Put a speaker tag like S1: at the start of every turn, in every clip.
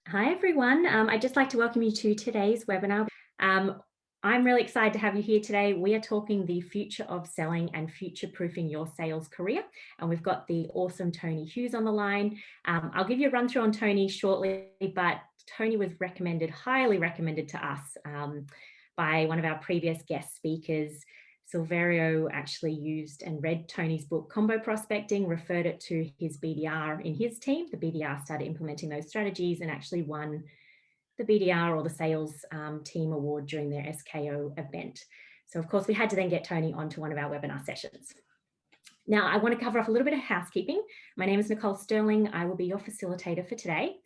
S1: Hi, everyone. I'd just like to welcome you to today's webinar. I'm really excited to have you here today. We are talking the future of selling and future-proofing your sales career. And we've got the awesome Tony Hughes on the line. I'll give you a run through on Tony shortly, but Tony was highly recommended to us by one of our previous guest speakers. Silverio actually used and read Tony's book, Combo Prospecting, referred it to his BDR in his team. The BDR started implementing those strategies and actually won the BDR or the sales team award during their SKO event. So of course we had to then get Tony onto one of our webinar sessions. Now I want to cover off a little bit of housekeeping. My name is Nicole Sterling. I will be your facilitator for today.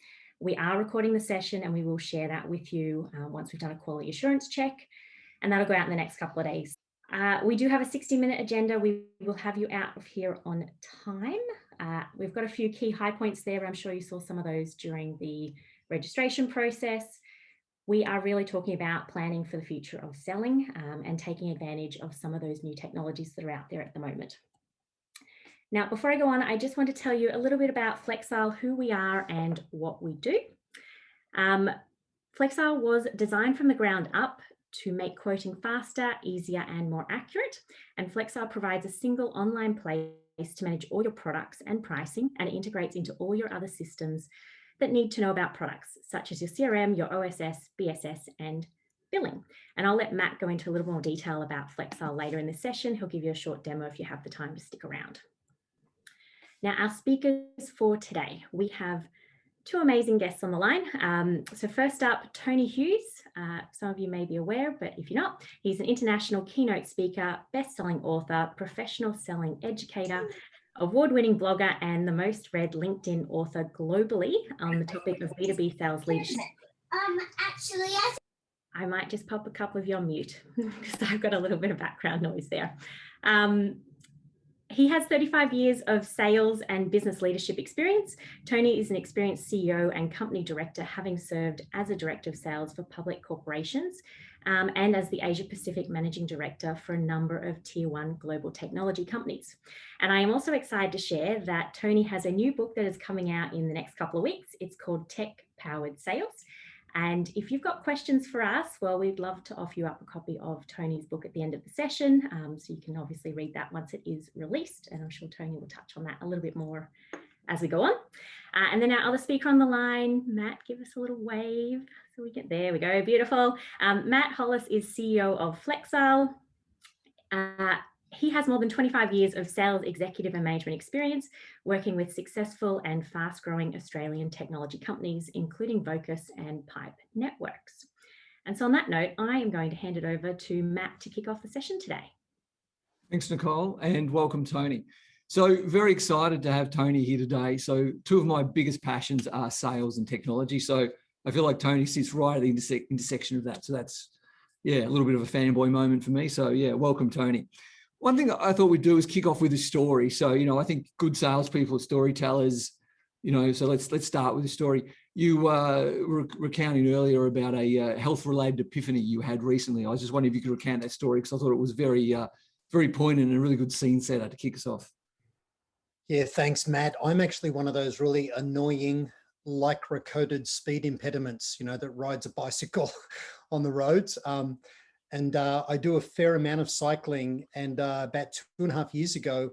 S1: We are recording the session and we will share that with you once we've done a quality assurance check, and that'll go out in the next couple of days. We do have a 60-minute agenda. We will have you out of here on time. We've got a few key high points there. I'm sure you saw some of those during the registration process. We are really talking about planning for the future of selling and taking advantage of some of those new technologies that are out there at the moment. Now, before I go on, I just want to tell you a little bit about Flexile, who we are and what we do. Flexile was designed from the ground up to make quoting faster, easier, and more accurate. And Flexile provides a single online place to manage all your products and pricing, and it integrates into all your other systems that need to know about products, such as your CRM, your OSS, BSS, and billing. And I'll let Matt go into a little more detail about Flexile later in the session. He'll give you a short demo if you have the time to stick around. Now, our speakers for today, we have two amazing guests on the line. So first up, Tony Hughes. Some of you may be aware, but if you're not, he's an international keynote speaker, best-selling author, professional selling educator, award-winning blogger, and the most read LinkedIn author globally on the topic of B2B sales leadership. I might just pop a couple of you on mute because I've got a little bit of background noise there. He has 35 years of sales and business leadership experience. Tony is an experienced CEO and company director, having served as a director of sales for public corporations and as the Asia Pacific managing director for a number of tier 1 global technology companies. And I am also excited to share that Tony has a new book that is coming out in the next couple of weeks. It's called Tech Powered Sales. And if you've got questions for us, well, we'd love to offer you up a copy of Tony's book at the end of the session. So you can obviously read that once it is released. And I'm sure Tony will touch on that a little bit more as we go on. And then our other speaker on the line, Matt, give us a little wave. So we get, there we go, beautiful. Matt Hollis is CEO of Flexile. He has more than 25 years of sales executive and management experience working with successful and fast-growing Australian technology companies, including Vocus and Pipe Networks. And so on that note, I am going to hand it over to Matt to kick off the session today.
S2: Thanks, Nicole, and welcome, Tony. So very excited to have Tony here today. So two of my biggest passions are sales and technology. So I feel like Tony sits right at the intersection of that. So that's, yeah, a little bit of a fanboy moment for me. So yeah, welcome, Tony. One thing I thought we'd do is kick off with a story. So, I think good salespeople are storytellers, so let's start with the story. You were recounting earlier about a health-related epiphany you had recently. I was just wondering if you could recount that story because I thought it was very, very poignant and a really good scene setter to kick us off.
S3: Yeah, thanks, Matt. I'm actually one of those really annoying lycra-coated speed impediments, that rides a bicycle on the roads. And I do a fair amount of cycling. And about 2.5 years ago,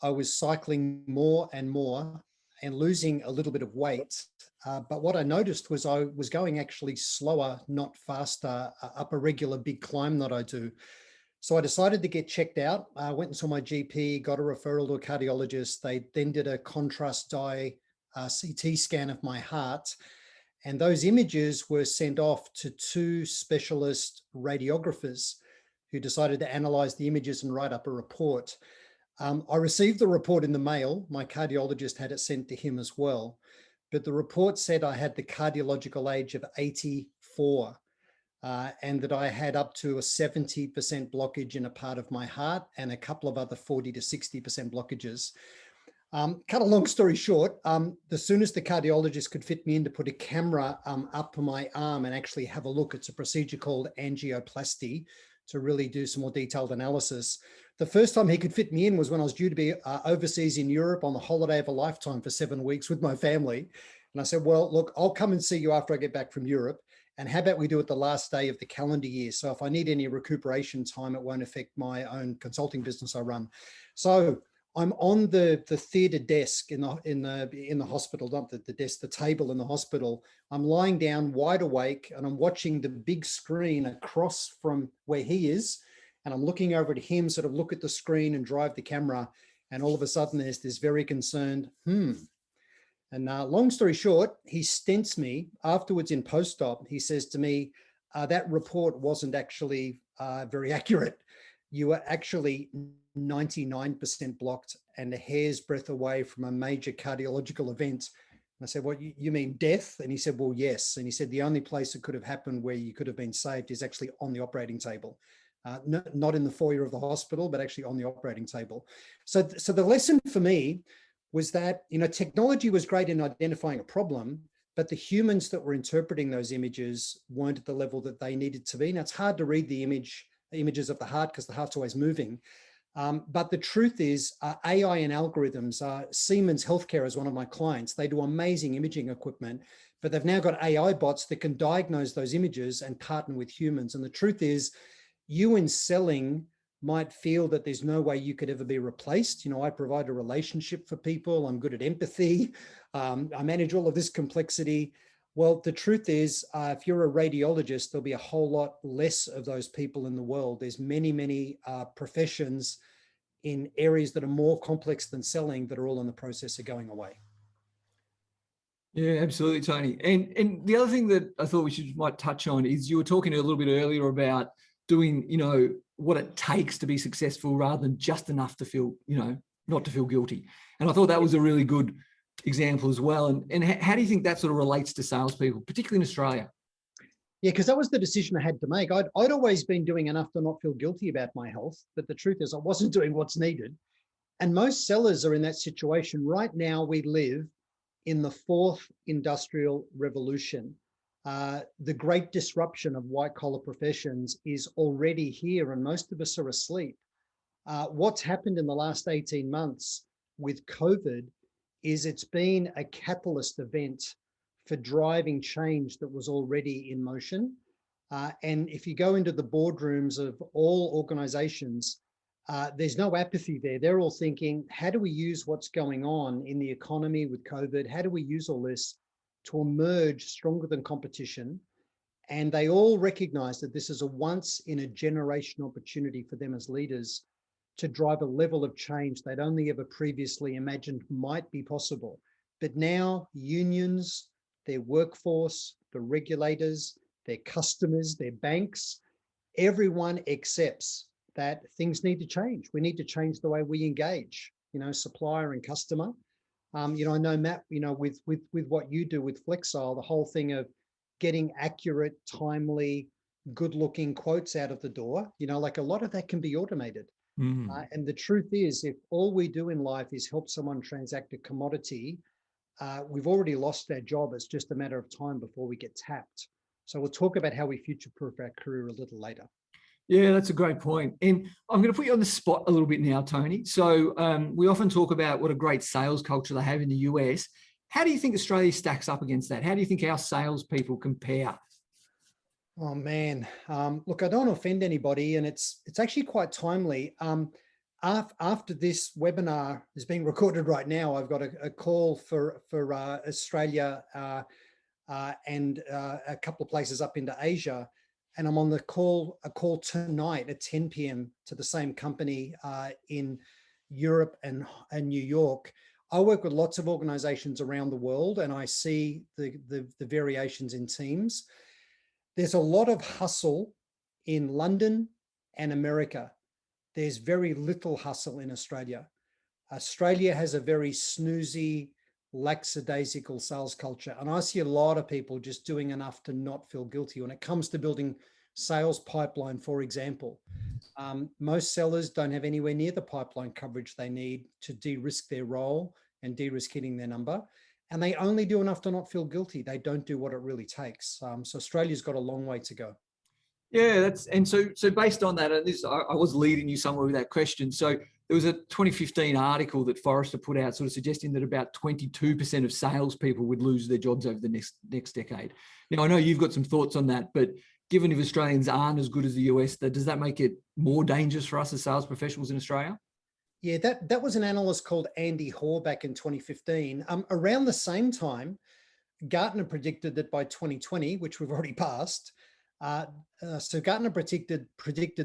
S3: I was cycling more and more and losing a little bit of weight. But what I noticed was I was going actually slower, not faster, up a regular big climb that I do. So I decided to get checked out. I went and saw my GP, got a referral to a cardiologist. They then did a contrast dye CT scan of my heart. And those images were sent off to 2 specialist radiographers who decided to analyze the images and write up a report. I received the report in the mail. My cardiologist had it sent to him as well. But the report said I had the cardiological age of 84 and that I had up to a 70% blockage in a part of my heart and a couple of other 40 to 60% blockages. Cut a long story short, as soon as the cardiologist could fit me in to put a camera up my arm and actually have a look, it's a procedure called angioplasty to really do some more detailed analysis. The first time he could fit me in was when I was due to be overseas in Europe on the holiday of a lifetime for 7 weeks with my family. And I said, well, look, I'll come and see you after I get back from Europe. And how about we do it the last day of the calendar year? So if I need any recuperation time, it won't affect my own consulting business I run. So I'm on the theater desk in the hospital, not the desk, the table in the hospital. I'm lying down wide awake and I'm watching the big screen across from where he is. And I'm looking over at him, sort of look at the screen and drive the camera. And all of a sudden there's this very concerned, And long story short, he stents me afterwards in post-op. He says to me, that report wasn't actually very accurate. You were actually 99% blocked and a hair's breadth away from a major cardiological event. And I said, what, you mean death? And he said, well, yes. And he said, the only place it could have happened where you could have been saved is actually on the operating table. Not in the foyer of the hospital, but actually on the operating table. So the lesson for me was that, technology was great in identifying a problem, but the humans that were interpreting those images weren't at the level that they needed to be. Now, it's hard to read the images of the heart because the heart's always moving. But the truth is AI and algorithms, Siemens Healthcare is one of my clients. They do amazing imaging equipment, but they've now got AI bots that can diagnose those images and partner with humans. And the truth is, you in selling might feel that there's no way you could ever be replaced. I provide a relationship for people. I'm good at empathy. I manage all of this complexity. Well, the truth is, if you're a radiologist, there'll be a whole lot less of those people in the world. There's many, many professions in areas that are more complex than selling that are all in the process of going away.
S2: Yeah, absolutely, Tony. And the other thing that I thought we might touch on is you were talking a little bit earlier about doing, what it takes to be successful rather than just enough to feel, not to feel guilty. And I thought that was a really good example as well. And how do you think that sort of relates to salespeople, particularly in Australia?
S3: Yeah, because that was the decision I had to make. I'd always been doing enough to not feel guilty about my health, but the truth is I wasn't doing what's needed. And most sellers are in that situation. Right now, we live in the fourth industrial revolution. The great disruption of white-collar professions is already here, and most of us are asleep. What's happened in the last 18 months with COVID is it's been a catalyst event for driving change that was already in motion. And if you go into the boardrooms of all organizations, there's no apathy there. They're all thinking, how do we use what's going on in the economy with COVID? How do we use all this to emerge stronger than competition? And they all recognize that this is a once in a generation opportunity for them as leaders to drive a level of change they'd only ever previously imagined might be possible. But now unions, their workforce, the regulators, their customers, their banks, everyone accepts that things need to change. We need to change the way we engage, supplier and customer. I know, Matt, with what you do with Flexile, the whole thing of getting accurate, timely, good-looking quotes out of the door, like a lot of that can be automated. And the truth is, if all we do in life is help someone transact a commodity, we've already lost our job. It's just a matter of time before we get tapped. So we'll talk about how we future-proof our career a little later.
S2: Yeah, that's a great point. And I'm going to put you on the spot a little bit now, Tony. So we often talk about what a great sales culture they have in the US. How do you think Australia stacks up against that? How do you think our salespeople compare?
S3: Oh, man. Look, I don't want to offend anybody, and it's actually quite timely. After this webinar is being recorded right now, I've got a call for Australia and a couple of places up into Asia. And I'm on a call tonight at 10 p.m. to the same company in Europe and New York. I work with lots of organizations around the world, and I see the variations in teams. There's a lot of hustle in London and America. There's very little hustle in Australia. Australia has a very snoozy, lackadaisical sales culture. And I see a lot of people just doing enough to not feel guilty when it comes to building sales pipeline, for example. Most sellers don't have anywhere near the pipeline coverage they need to de-risk their role and de-risk hitting their number. And they only do enough to not feel guilty. They don't do what it really takes. So Australia's got a long way to go.
S2: Yeah, so based on that, and this I was leading you somewhere with that question. So there was a 2015 article that Forrester put out sort of suggesting that about 22% of salespeople would lose their jobs over the next decade. Now, I know you've got some thoughts on that, but given if Australians aren't as good as the US, does that make it more dangerous for us as sales professionals in Australia?
S3: Yeah, that was an analyst called Andy Hoare back in 2015. Around the same time, Gartner predicted that by 2020, which we've already passed, so Gartner predicted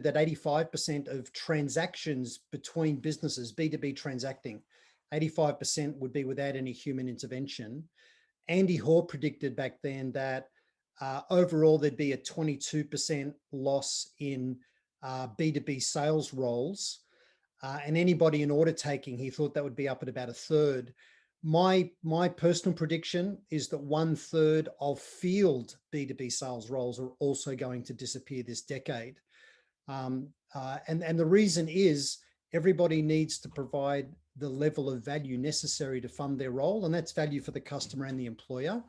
S3: that 85% of transactions between businesses, B2B transacting, 85% would be without any human intervention. Andy Hoare predicted back then that overall there'd be a 22% loss in B2B sales roles. And anybody in order taking, he thought that would be up at about a third. My personal prediction is that 1/3 of field B2B sales roles are also going to disappear this decade. And the reason is everybody needs to provide the level of value necessary to fund their role, and that's value for the customer and the employer.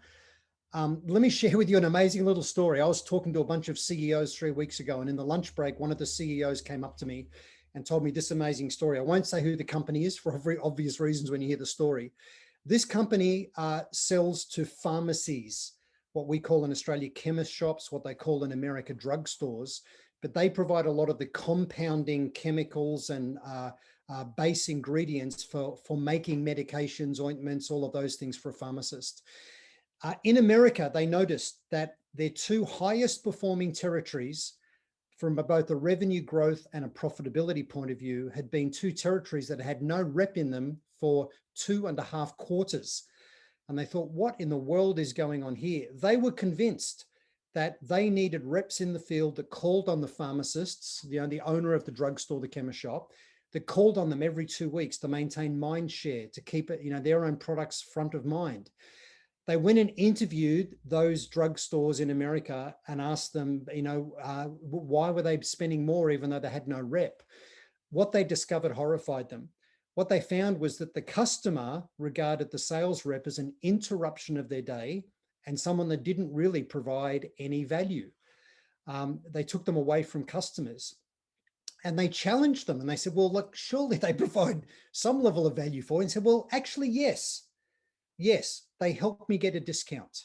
S3: Let me share with you an amazing little story. I was talking to a bunch of CEOs 3 weeks ago, and in the lunch break, one of the CEOs came up to me and told me this amazing story. I won't say who the company is for very obvious reasons when you hear the story. This company sells to pharmacies, what we call in Australia chemist shops, what they call in America drugstores, but they provide a lot of the compounding chemicals and base ingredients for making medications, ointments, all of those things for a pharmacist. In America, they noticed that their 2 highest performing territories from both a revenue growth and a profitability point of view had been 2 territories that had no rep in them for 2.5 quarters. And they thought, what in the world is going on here? They were convinced that they needed reps in the field that called on the pharmacists, the owner of the drugstore, the chemist shop, that called on them every 2 weeks to maintain mind share, to keep it, their own products front of mind. They went and interviewed those drugstores in America and asked them, why were they spending more even though they had no rep? What they discovered horrified them. What they found was that the customer regarded the sales rep as an interruption of their day and someone that didn't really provide any value. They took them away from customers. And they challenged them and they said, well, look, surely they provide some level of value for you. And said, well, actually, yes, they helped me get a discount.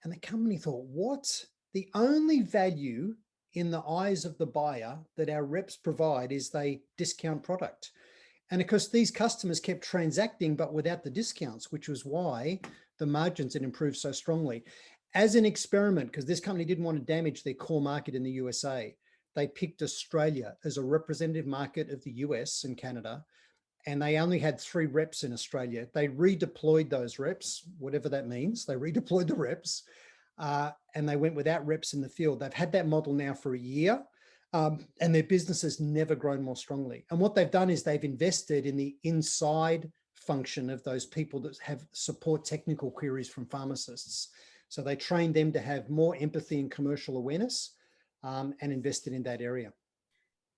S3: And the company thought, what? The only value in the eyes of the buyer that our reps provide is they discount product. And of course, these customers kept transacting, but without the discounts, which was why the margins had improved so strongly. As an experiment, because this company didn't want to damage their core market in the USA, they picked Australia as a representative market of the US and Canada, and they only had 3 reps in Australia. They redeployed those reps, whatever that means. They redeployed the reps, and they went without reps in the field. They've had that model now for a year, and their business has never grown more strongly. And what they've done is they've invested in the inside function of those people that have support technical queries from pharmacists. So they trained them to have more empathy and commercial awareness, and invested in that area.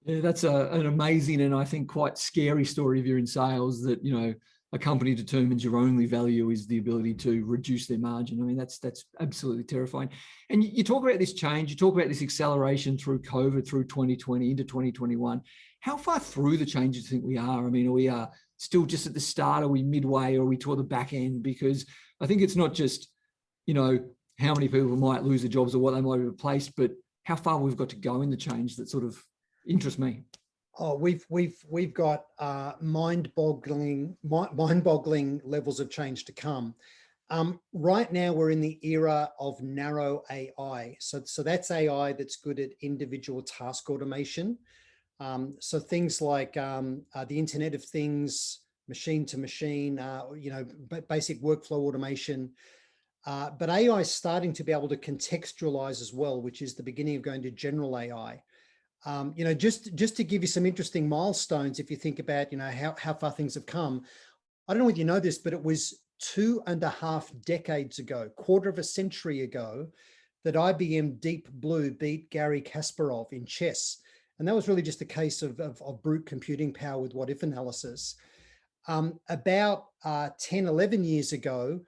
S2: Yeah, that's an amazing and I think quite scary story if you're in sales, that a company determines your only value is the ability to reduce their margin. I mean, that's absolutely terrifying. And you talk about this change, you talk about this acceleration through COVID, through 2020 into 2021. How far through the change do you think we are? I mean, are we still just at the start? Are we midway? Or are we toward the back end? Because I think it's not just, how many people might lose their jobs or what they might be replaced, but how far we've got to go in the change that sort of interests me.
S3: Oh, we've got mind-boggling levels of change to come. Right now, we're in the era of narrow AI. So that's AI that's good at individual task automation. So things like the Internet of Things, machine to machine, basic workflow automation. But AI is starting to be able to contextualize as well, which is the beginning of going to general AI. Just to give you some interesting milestones, if you think about, how far things have come. I don't know whether you know this, but it was 2.5 decades ago, quarter of a century ago, that IBM Deep Blue beat Garry Kasparov in chess. And that was really just a case of brute computing power with what-if analysis. About 10, 11 years ago,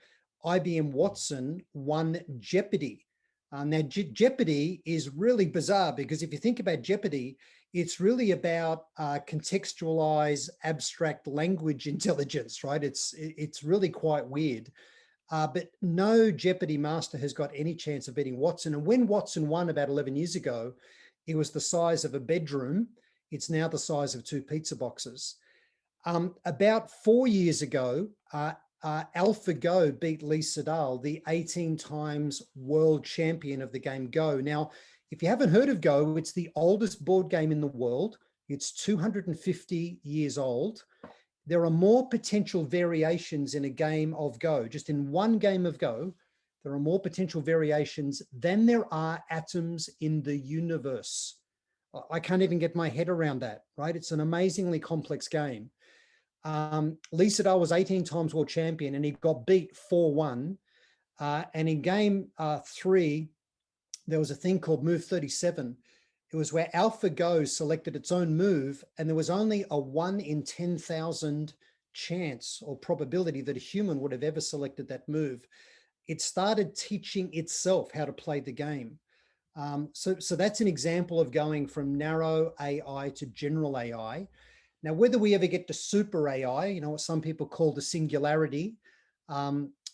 S3: IBM Watson won Jeopardy. Now, Jeopardy is really bizarre, because if you think about Jeopardy, it's really about contextualized abstract language intelligence, right? It's really quite weird. But no Jeopardy master has got any chance of beating Watson. And when Watson won about 11 years ago, it was the size of a bedroom. It's now the size of 2 pizza boxes. About 4 years ago, AlphaGo beat Lee Sedol, the 18 times world champion of the game Go. Now, if you haven't heard of Go, it's the oldest board game in the world. It's 250 years old. There are more potential variations in a game of Go. Just in one game of Go, there are more potential variations than there are atoms in the universe. I can't even get my head around that, right? It's an amazingly complex game. Lee Sedol was 18 times world champion, and he got beat 4-1. And in game 3, there was a thing called move 37. It was where AlphaGo selected its own move, and there was only a 1 in 10,000 chance or probability that a human would have ever selected that move. It started teaching itself how to play the game. So that's an example of going from narrow AI to general AI. Now, whether we ever get to super AI, you know, what some people call the singularity,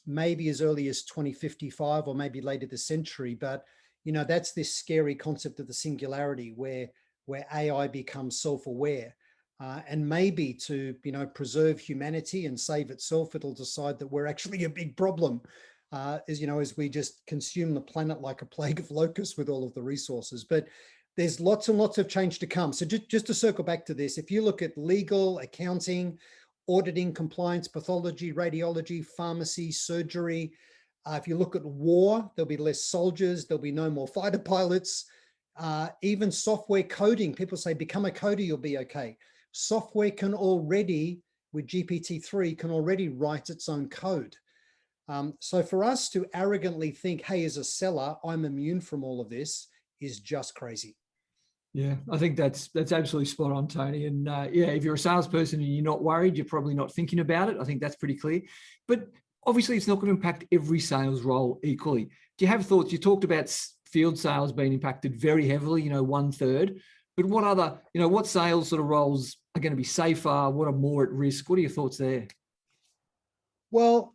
S3: maybe as early as 2055 or maybe later this century, but you know, that's this scary concept of the singularity where AI becomes self-aware. And maybe to, you know, preserve humanity and save itself, it'll decide that we're actually a big problem, as we just consume the planet like a plague of locusts with all of the resources. But there's lots and lots of change to come. So just to circle back to this, if you look at legal, accounting, auditing, compliance, pathology, radiology, pharmacy, surgery, if you look at war, there'll be less soldiers, there'll be no more fighter pilots, even software coding. People say, become a coder, you'll be okay. Software can already, with GPT-3, can already write its own code. So for us to arrogantly think, hey, as a seller, I'm immune from all of this, is just crazy.
S2: Yeah, I think that's absolutely spot on, Tony. And yeah, if you're a salesperson and you're not worried, you're probably not thinking about it. I think that's pretty clear. But obviously, it's not going to impact every sales role equally. Do you have thoughts? You talked about field sales being impacted very heavily, 1/3. But what other, what sales sort of roles are going to be safer? What are more at risk? What are your thoughts there?
S3: Well,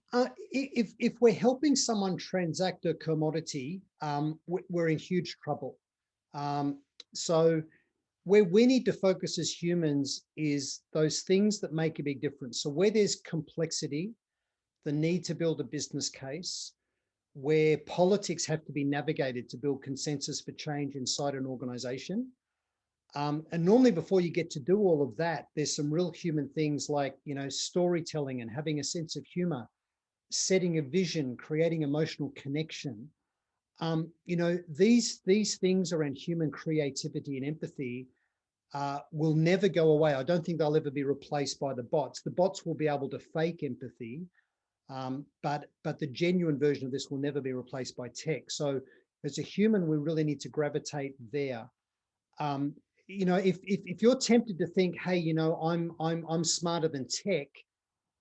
S3: if we're helping someone transact a commodity, we're in huge trouble. So where we need to focus as humans is those things that make a big difference. So where there's complexity, the need to build a business case, where politics have to be navigated to build consensus for change inside an organization. And normally before you get to do all of that, there's some real human things like, storytelling and having a sense of humor, setting a vision, creating emotional connection. These things around human creativity and empathy will never go away. I don't think they'll ever be replaced by the bots. The bots will be able to fake empathy, but the genuine version of this will never be replaced by tech. So as a human, we really need to gravitate there. If you're tempted to think, hey, I'm smarter than tech,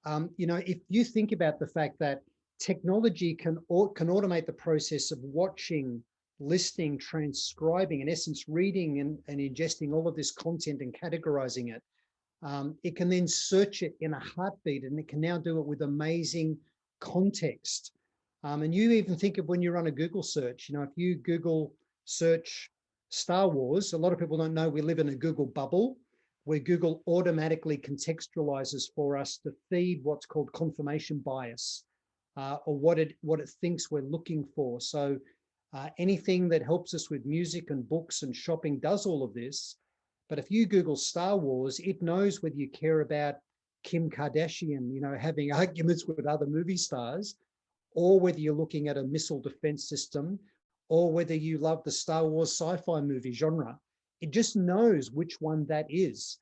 S3: if you think about the fact that technology can automate the process of watching, listening, transcribing, in essence, reading and ingesting all of this content and categorizing it. It can then search it in a heartbeat, and it can now do it with amazing context. And you even think of when you run a Google search, if you Google search Star Wars, a lot of people don't know we live in a Google bubble where Google automatically contextualizes for us to feed what's called confirmation bias, or what it thinks we're looking for. So anything that helps us with music and books and shopping does all of this. But if you Google Star Wars, it knows whether you care about Kim Kardashian, having arguments with other movie stars, or whether you're looking at a missile defense system, or whether you love the Star Wars sci-fi movie genre. It just knows which one that is.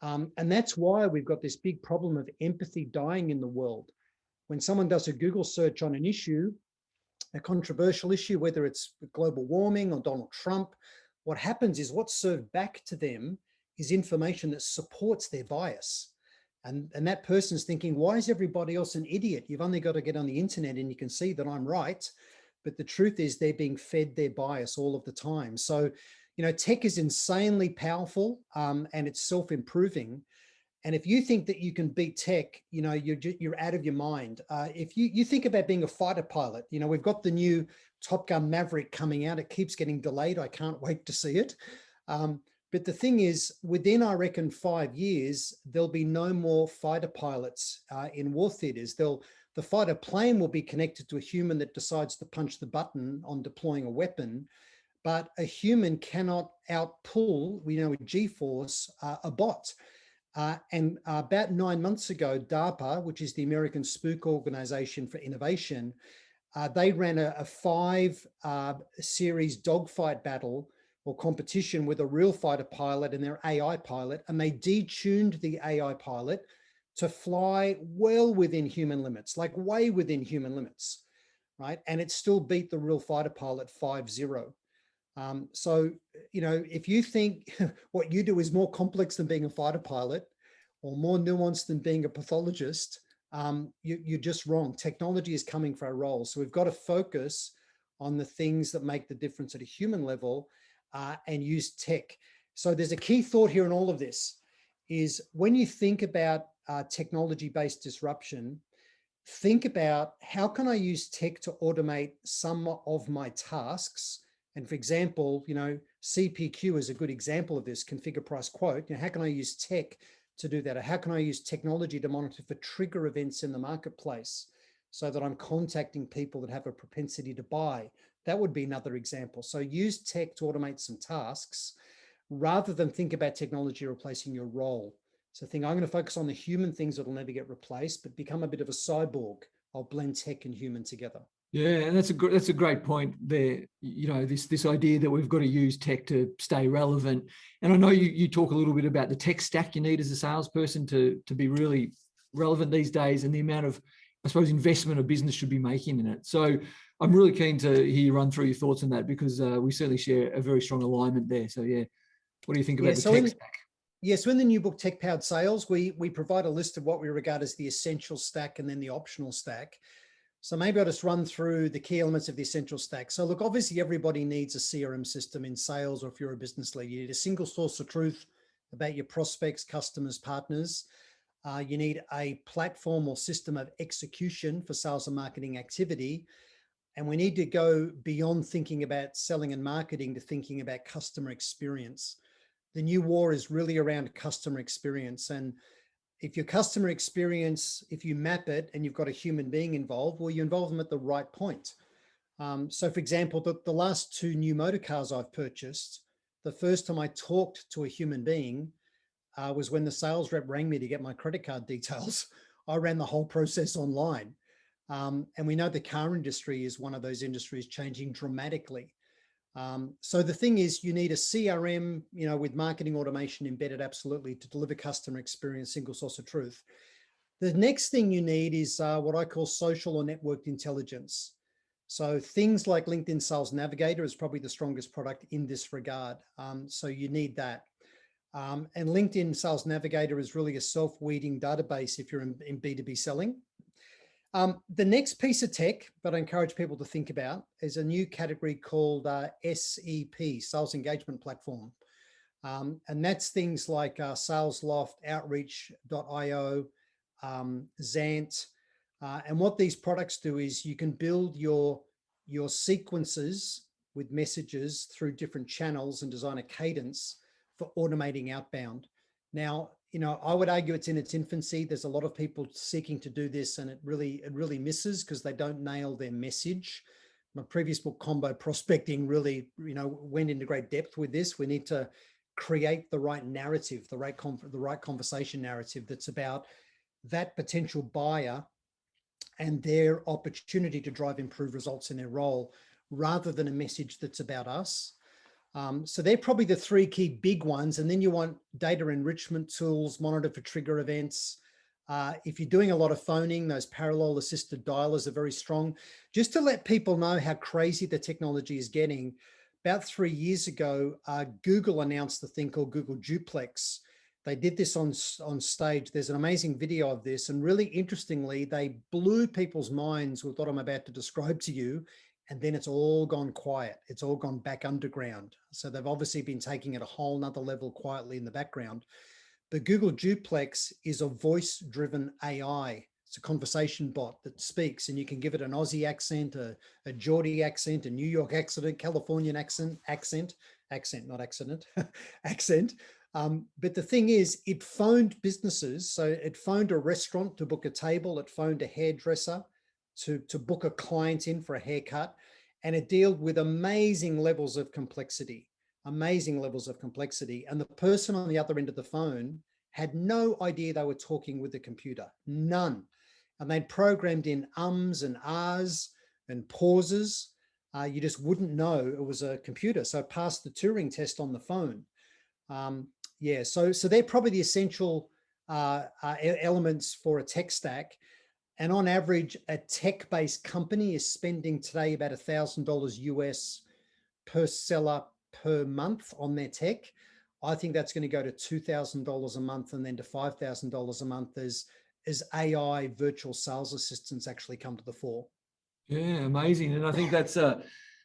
S3: And that's why we've got this big problem of empathy dying in the world. When someone does a Google search on an issue, a controversial issue, whether it's global warming or Donald Trump, what happens is what's served back to them is information that supports their bias. And that person's thinking, why is everybody else an idiot? You've only got to get on the internet and you can see that I'm right. but the truth is they're being fed their bias all of the time. So, tech is insanely powerful, and it's self-improving. And if you think that you can beat tech, you're out of your mind. If you think about being a fighter pilot, we've got the new Top Gun Maverick coming out. It keeps getting delayed. I can't wait to see it. But the thing is, within, I reckon, 5 years, there'll be no more fighter pilots in war theaters. The fighter plane will be connected to a human that decides to punch the button on deploying a weapon. But a human cannot outpull, with G-force, a bot. And about 9 months ago, DARPA, which is the American Spook Organization for Innovation, they ran a 5-series dogfight battle or competition with a real fighter pilot and their AI pilot, and they detuned the AI pilot to fly well within human limits, like way within human limits, right? And it still beat the real fighter pilot 5-0. So, if you think what you do is more complex than being a fighter pilot or more nuanced than being a pathologist, you're just wrong. Technology is coming for our role. So we've got to focus on the things that make the difference at a human level and use tech. So there's a key thought here in all of this is when you think about technology-based disruption, think about how can I use tech to automate some of my tasks. And for example, CPQ is a good example of this, configure, price, quote. How can I use tech to do that? Or how can I use technology to monitor for trigger events in the marketplace so that I'm contacting people that have a propensity to buy? That would be another example. So use tech to automate some tasks rather than think about technology replacing your role. So I'm going to focus on the human things that will never get replaced, but become a bit of a cyborg. I'll blend tech and human together.
S2: Yeah, and that's a great point there. This idea that we've got to use tech to stay relevant. And I know you talk a little bit about the tech stack you need as a salesperson to be really relevant these days, and the amount of, I suppose, investment a business should be making in it. So I'm really keen to hear you run through your thoughts on that, because we certainly share a very strong alignment there. So yeah, what do you think about the tech stack?
S3: Yeah, so in the new book, Tech Powered Sales, we provide a list of what we regard as the essential stack and then the optional stack. So maybe I'll just run through the key elements of the essential stack. So look, obviously everybody needs a CRM system in sales, or if you're a business leader, you need a single source of truth about your prospects, customers, partners. You need a platform or system of execution for sales and marketing activity. And we need to go beyond thinking about selling and marketing to thinking about customer experience. The new war is really around customer experience. And if your customer experience, if you map it and you've got a human being involved, well, you involve them at the right point. So for example, the last 2 new motor cars I've purchased, the first time I talked to a human being was when the sales rep rang me to get my credit card details. I ran the whole process online. And we know the car industry is one of those industries changing dramatically. So the thing is, you need a CRM, with marketing automation embedded, absolutely, to deliver customer experience, single source of truth. The next thing you need is what I call social or networked intelligence. So things like LinkedIn Sales Navigator is probably the strongest product in this regard. So you need that. And LinkedIn Sales Navigator is really a self-weeding database if you're in B2B selling. The next piece of tech that I encourage people to think about is a new category called SEP, Sales Engagement Platform. And that's things like SalesLoft, Outreach.io, Zant. And what these products do is you can build your sequences with messages through different channels and design a cadence for automating outbound. Now, I would argue it's in its infancy. There's a lot of people seeking to do this, and it really misses because they don't nail their message. My previous book, Combo Prospecting, really, went into great depth with this. We need to create the right narrative, the right conversation narrative that's about that potential buyer and their opportunity to drive improved results in their role, rather than a message that's about us. So they're probably the 3 key big ones. And then you want data enrichment tools, monitor for trigger events. If you're doing a lot of phoning, those parallel assisted dialers are very strong. Just to let people know how crazy the technology is getting, about 3 years ago, Google announced the thing called Google Duplex. They did this on stage. There's an amazing video of this. And really interestingly, they blew people's minds with what I'm about to describe to you and then it's all gone quiet. It's all gone back underground. So they've obviously been taking it a whole nother level quietly in the background. But Google Duplex is a voice-driven AI. It's a conversation bot that speaks, and you can give it an Aussie accent, a Geordie accent, a New York accent, Californian accent, not accident, accent. But the thing is, it phoned businesses. So it phoned a restaurant to book a table. It phoned a hairdresser to book a client in for a haircut. And it dealt with amazing levels of complexity. And the person on the other end of the phone had no idea they were talking with the computer, none. And they'd programmed in ums and ahs and pauses. You just wouldn't know it was a computer. So it passed the Turing test on the phone. So they're probably the essential elements for a tech stack. And on average, a tech-based company is spending today about $1,000 US per seller per month on their tech. I think that's going to go to $2,000 a month and then to $5,000 a month as AI virtual sales assistants actually come to the fore.
S2: Yeah, amazing. And I think that's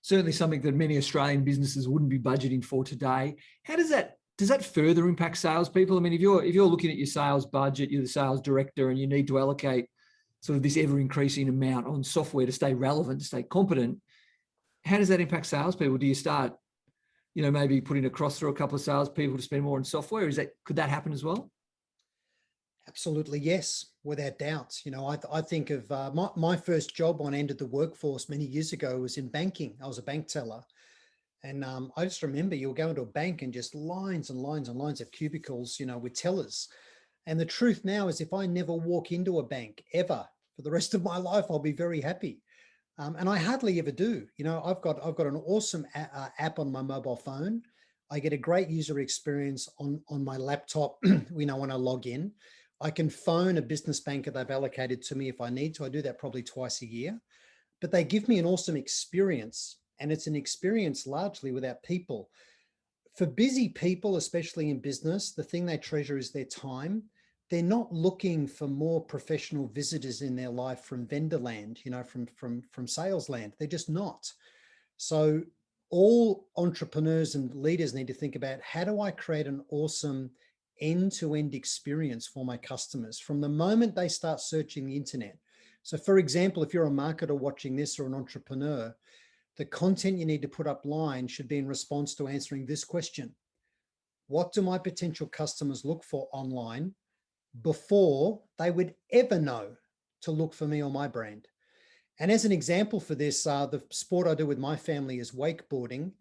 S2: certainly something that many Australian businesses wouldn't be budgeting for today. How does that further impact salespeople? I mean, if you're looking at your sales budget, you're the sales director, and you need to allocate sort of this ever-increasing amount on software to stay relevant, to stay competent, how does that impact salespeople? Do you start, maybe putting a cross through a couple of salespeople to spend more on software? Could that happen as well?
S3: Absolutely, yes, without doubt. I think of my first job on end of the workforce many years ago was in banking. I was a bank teller. And I just remember you were going to a bank and just lines and lines and lines of cubicles, with tellers. And the truth now is if I never walk into a bank ever for the rest of my life, I'll be very happy. And I hardly ever do. I've got an awesome app on my mobile phone. I get a great user experience on my laptop, when I log in. I can phone a business banker they've allocated to me if I need to. I do that probably twice a year. But they give me an awesome experience. And it's an experience largely without people. For busy people, especially in business, the thing they treasure is their time. They're not looking for more professional visitors in their life from vendor land, from sales land. They're just not. So all entrepreneurs and leaders need to think about, how do I create an awesome end-to-end experience for my customers from the moment they start searching the internet? So for example, if you're a marketer watching this or an entrepreneur, the content you need to put up line should be in response to answering this question: what do my potential customers look for online before they would ever know to look for me or my brand? And as an example for this, the sport I do with my family is wakeboarding.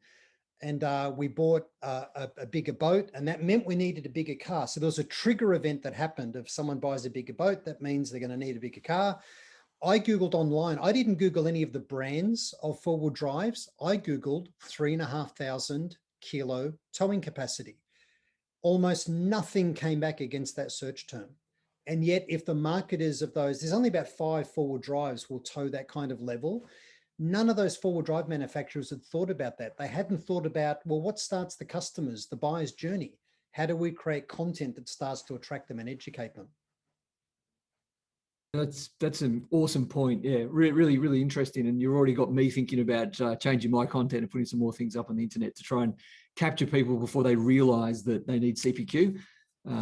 S3: And we bought a bigger boat, and that meant we needed a bigger car. So there was a trigger event that happened. If someone buys a bigger boat, that means they're going to need a bigger car. I Googled online. I didn't Google any of the brands of four-wheel drives. I Googled 3,500 kilo towing capacity. Almost nothing came back against that search term. And yet, if the marketers of those, there's only about 5 four-wheel drives will tow that kind of level. None of those four-wheel drive manufacturers had thought about that. They hadn't thought about, well, what starts the customers, the buyer's journey? How do we create content that starts to attract them and educate them?
S2: That's an awesome point. Yeah, really, really interesting. And you've already got me thinking about changing my content and putting some more things up on the internet to try and capture people before they realize that they need CPQ.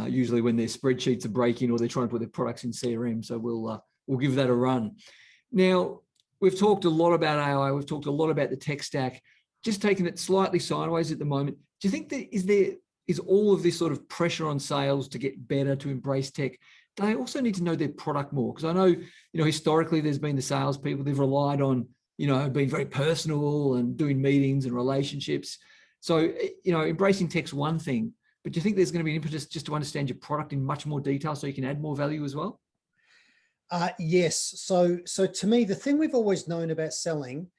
S2: Usually when their spreadsheets are breaking or they're trying to put their products in CRM. So we'll give that a run. Now, we've talked a lot about AI. We've talked a lot about the tech stack. Just taking it slightly sideways at the moment. Do you think that is all of this sort of pressure on sales to get better, to embrace tech? They also need to know their product more, because I know, historically there's been the salespeople, they've relied on, being very personal and doing meetings and relationships. So, embracing tech's one thing, but do you think there's going to be an impetus just to understand your product in much more detail so you can add more value as well?
S3: Yes. So to me, the thing we've always known about selling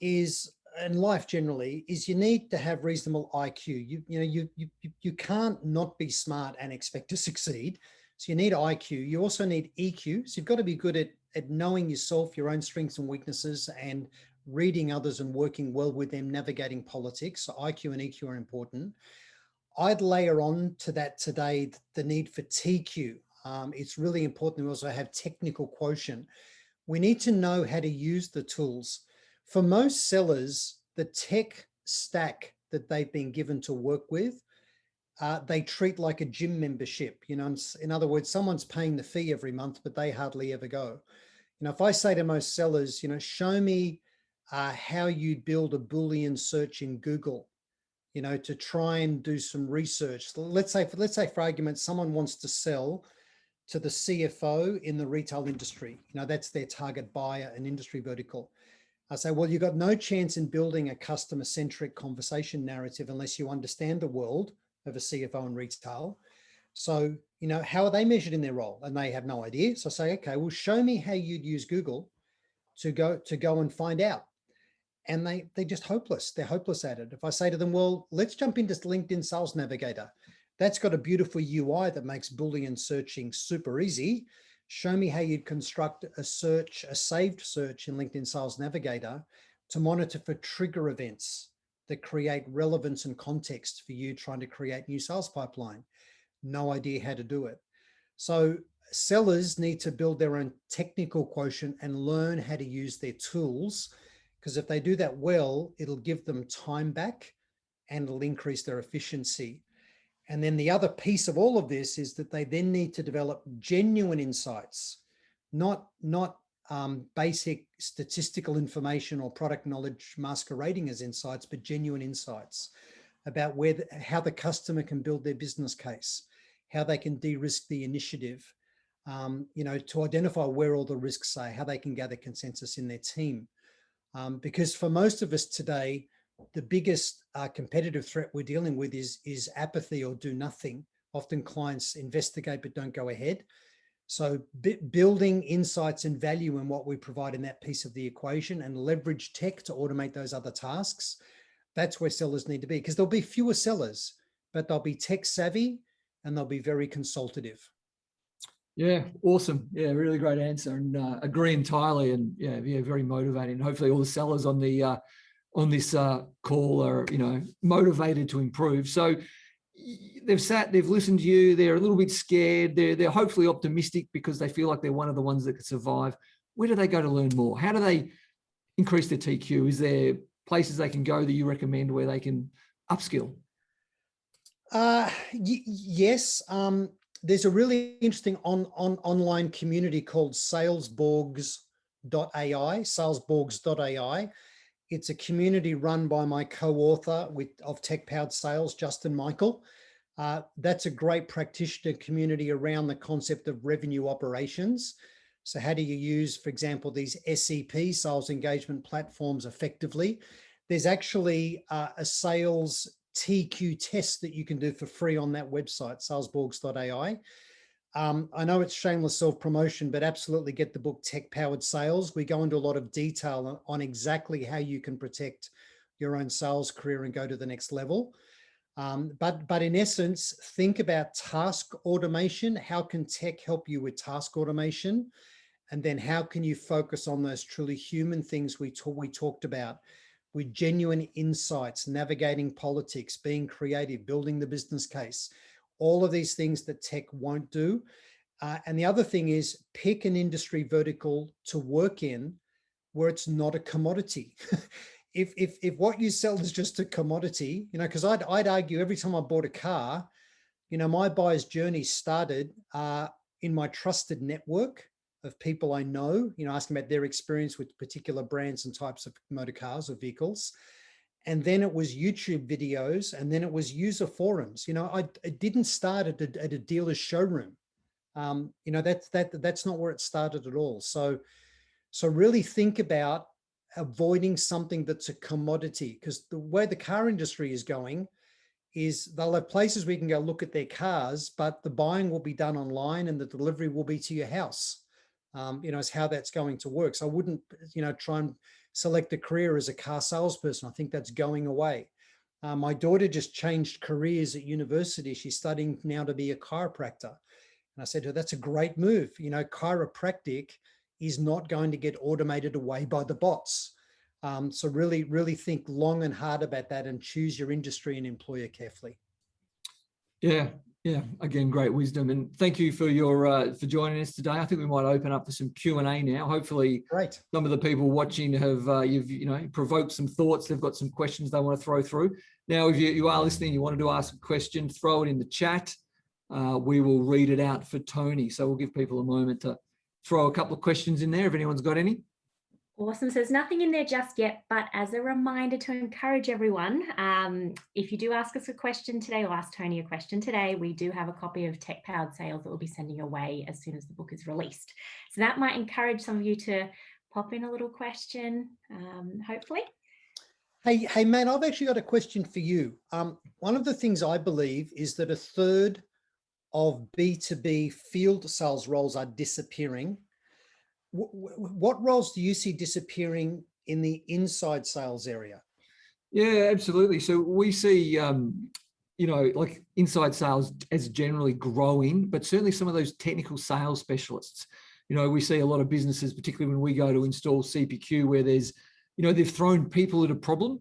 S3: is, and life generally, is you need to have reasonable IQ. You can't not be smart and expect to succeed. So you need IQ. You also need EQ. So you've got to be good at knowing yourself, your own strengths and weaknesses, and reading others and working well with them, navigating politics. So IQ and EQ are important. I'd layer on to that today the need for TQ. It's really important we also have technical quotient. We need to know how to use the tools. For most sellers, the tech stack that they've been given to work with, they treat like a gym membership. You know, in other words, someone's paying the fee every month, but they hardly ever go. You know, if I say to most sellers, you know, show me how you build a Boolean search in Google, you know, to try and do some research. Let's say for argument, someone wants to sell to the CFO in the retail industry. You know, that's their target buyer and industry vertical. I say, well, you've got no chance in building a customer-centric conversation narrative unless you understand the world of a CFO in retail. So, you know, how are they measured in their role? And they have no idea. So I say, okay, well, show me how you'd use Google to go and find out. And they're just hopeless. They're hopeless at it. If I say to them, well, let's jump into LinkedIn Sales Navigator. That's got a beautiful UI that makes Boolean searching super easy. Show me how you'd construct a saved search in LinkedIn Sales Navigator to monitor for trigger events that create relevance and context for you trying to create new sales pipeline. No idea how to do it. So sellers need to build their own technical quotient and learn how to use their tools, because if they do that well, it'll give them time back and it'll increase their efficiency. And then the other piece of all of this is that they then need to develop genuine insights, not basic statistical information or product knowledge masquerading as insights, but genuine insights about how the customer can build their business case, how they can de-risk the initiative, you know, to identify where all the risks are, how they can gather consensus in their team. Because for most of us today, the biggest competitive threat we're dealing with is apathy or do nothing. Often clients investigate but don't go ahead. So building insights and value in what we provide in that piece of the equation and leverage tech to automate those other tasks, that's where sellers need to be, because there'll be fewer sellers, but they'll be tech savvy and they'll be very consultative.
S2: Yeah, awesome. Yeah, really great answer, and agree entirely. And yeah, very motivating. Hopefully, all the sellers on the on this call are, you know, motivated to improve. So they've listened to you. They're a little bit scared. They're hopefully optimistic because they feel like they're one of the ones that could survive. Where do they go to learn more? How do they increase their TQ? Is there places they can go that you recommend where they can upskill?
S3: Yes. There's a really interesting online community called salesborgs.ai. It's a community run by my co-author of Tech Powered Sales, Justin Michael. That's a great practitioner community around the concept of revenue operations. So how do you use, for example, these SEP, sales engagement platforms, effectively? There's actually a sales TQ test that you can do for free on that website, salesborgs.ai. I know it's shameless self-promotion, but absolutely get the book Tech Powered Sales. We go into a lot of detail on exactly how you can protect your own sales career and go to the next level. But in essence, think about task automation. How can tech help you with task automation? And then how can you focus on those truly human things we talked about, with genuine insights, navigating politics, being creative, building the business case, all of these things that tech won't do. And the other thing is pick an industry vertical to work in where it's not a commodity. If what you sell is just a commodity, you know, because I'd argue every time I bought a car, you know, my buyer's journey started in my trusted network of people I know, you know, asking about their experience with particular brands and types of motor cars or vehicles. And then it was YouTube videos, and then it was user forums. You know, I didn't start at a dealer's showroom. You know, that's not where it started at all. So really think about avoiding something that's a commodity, because the way the car industry is going is they'll have places where you can go look at their cars, but the buying will be done online and the delivery will be to your house. You know, is how that's going to work. So I wouldn't, you know, try and select a career as a car salesperson. I think that's going away. My daughter just changed careers at university. She's studying now to be a chiropractor. And I said to her, that's a great move. You know, chiropractic is not going to get automated away by the bots. So really, really think long and hard about that and choose your industry and employer carefully.
S2: Yeah, Yeah, again, great wisdom, and thank you for your for joining us today. I think we might open up for some Q&A now. Hopefully,
S3: Great.
S2: some of the people watching have you've provoked some thoughts. They've got some questions they want to throw through. Now, if you are listening, you wanted to ask a question, throw it in the chat. We will read it out for Tony. So we'll give people a moment to throw a couple of questions in there if anyone's got any.
S1: Awesome. So there's nothing in there just yet, but as a reminder to encourage everyone, if you do ask us a question today or ask Tony a question today, we do have a copy of Tech Powered Sales that we'll be sending your way as soon as the book is released. So that might encourage some of you to pop in a little question, hopefully.
S3: Hey, man, I've actually got a question for you. One of the things I believe is that a third of B2B field sales roles are disappearing. What roles do you see disappearing in the inside sales area?
S2: Yeah, absolutely. So we see, like inside sales as generally growing, but certainly some of those technical sales specialists. We see a lot of businesses, particularly when we go to install CPQ, where there's, they've thrown people at a problem,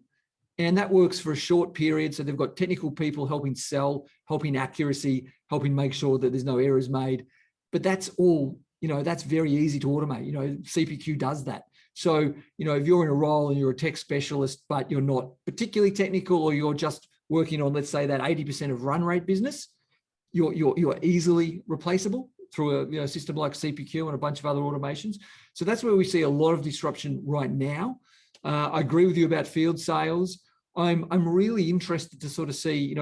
S2: and that works for a short period. So they've got technical people helping sell, helping accuracy, helping make sure that there's no errors made. But that's all, that's very easy to automate. CPQ does that. So, if you're in a role and you're a tech specialist, but you're not particularly technical, or you're just working on, let's say, that 80% of run rate business, you're easily replaceable through a system like CPQ and a bunch of other automations. So that's where we see a lot of disruption right now. I agree with you about field sales. I'm really interested to sort of see,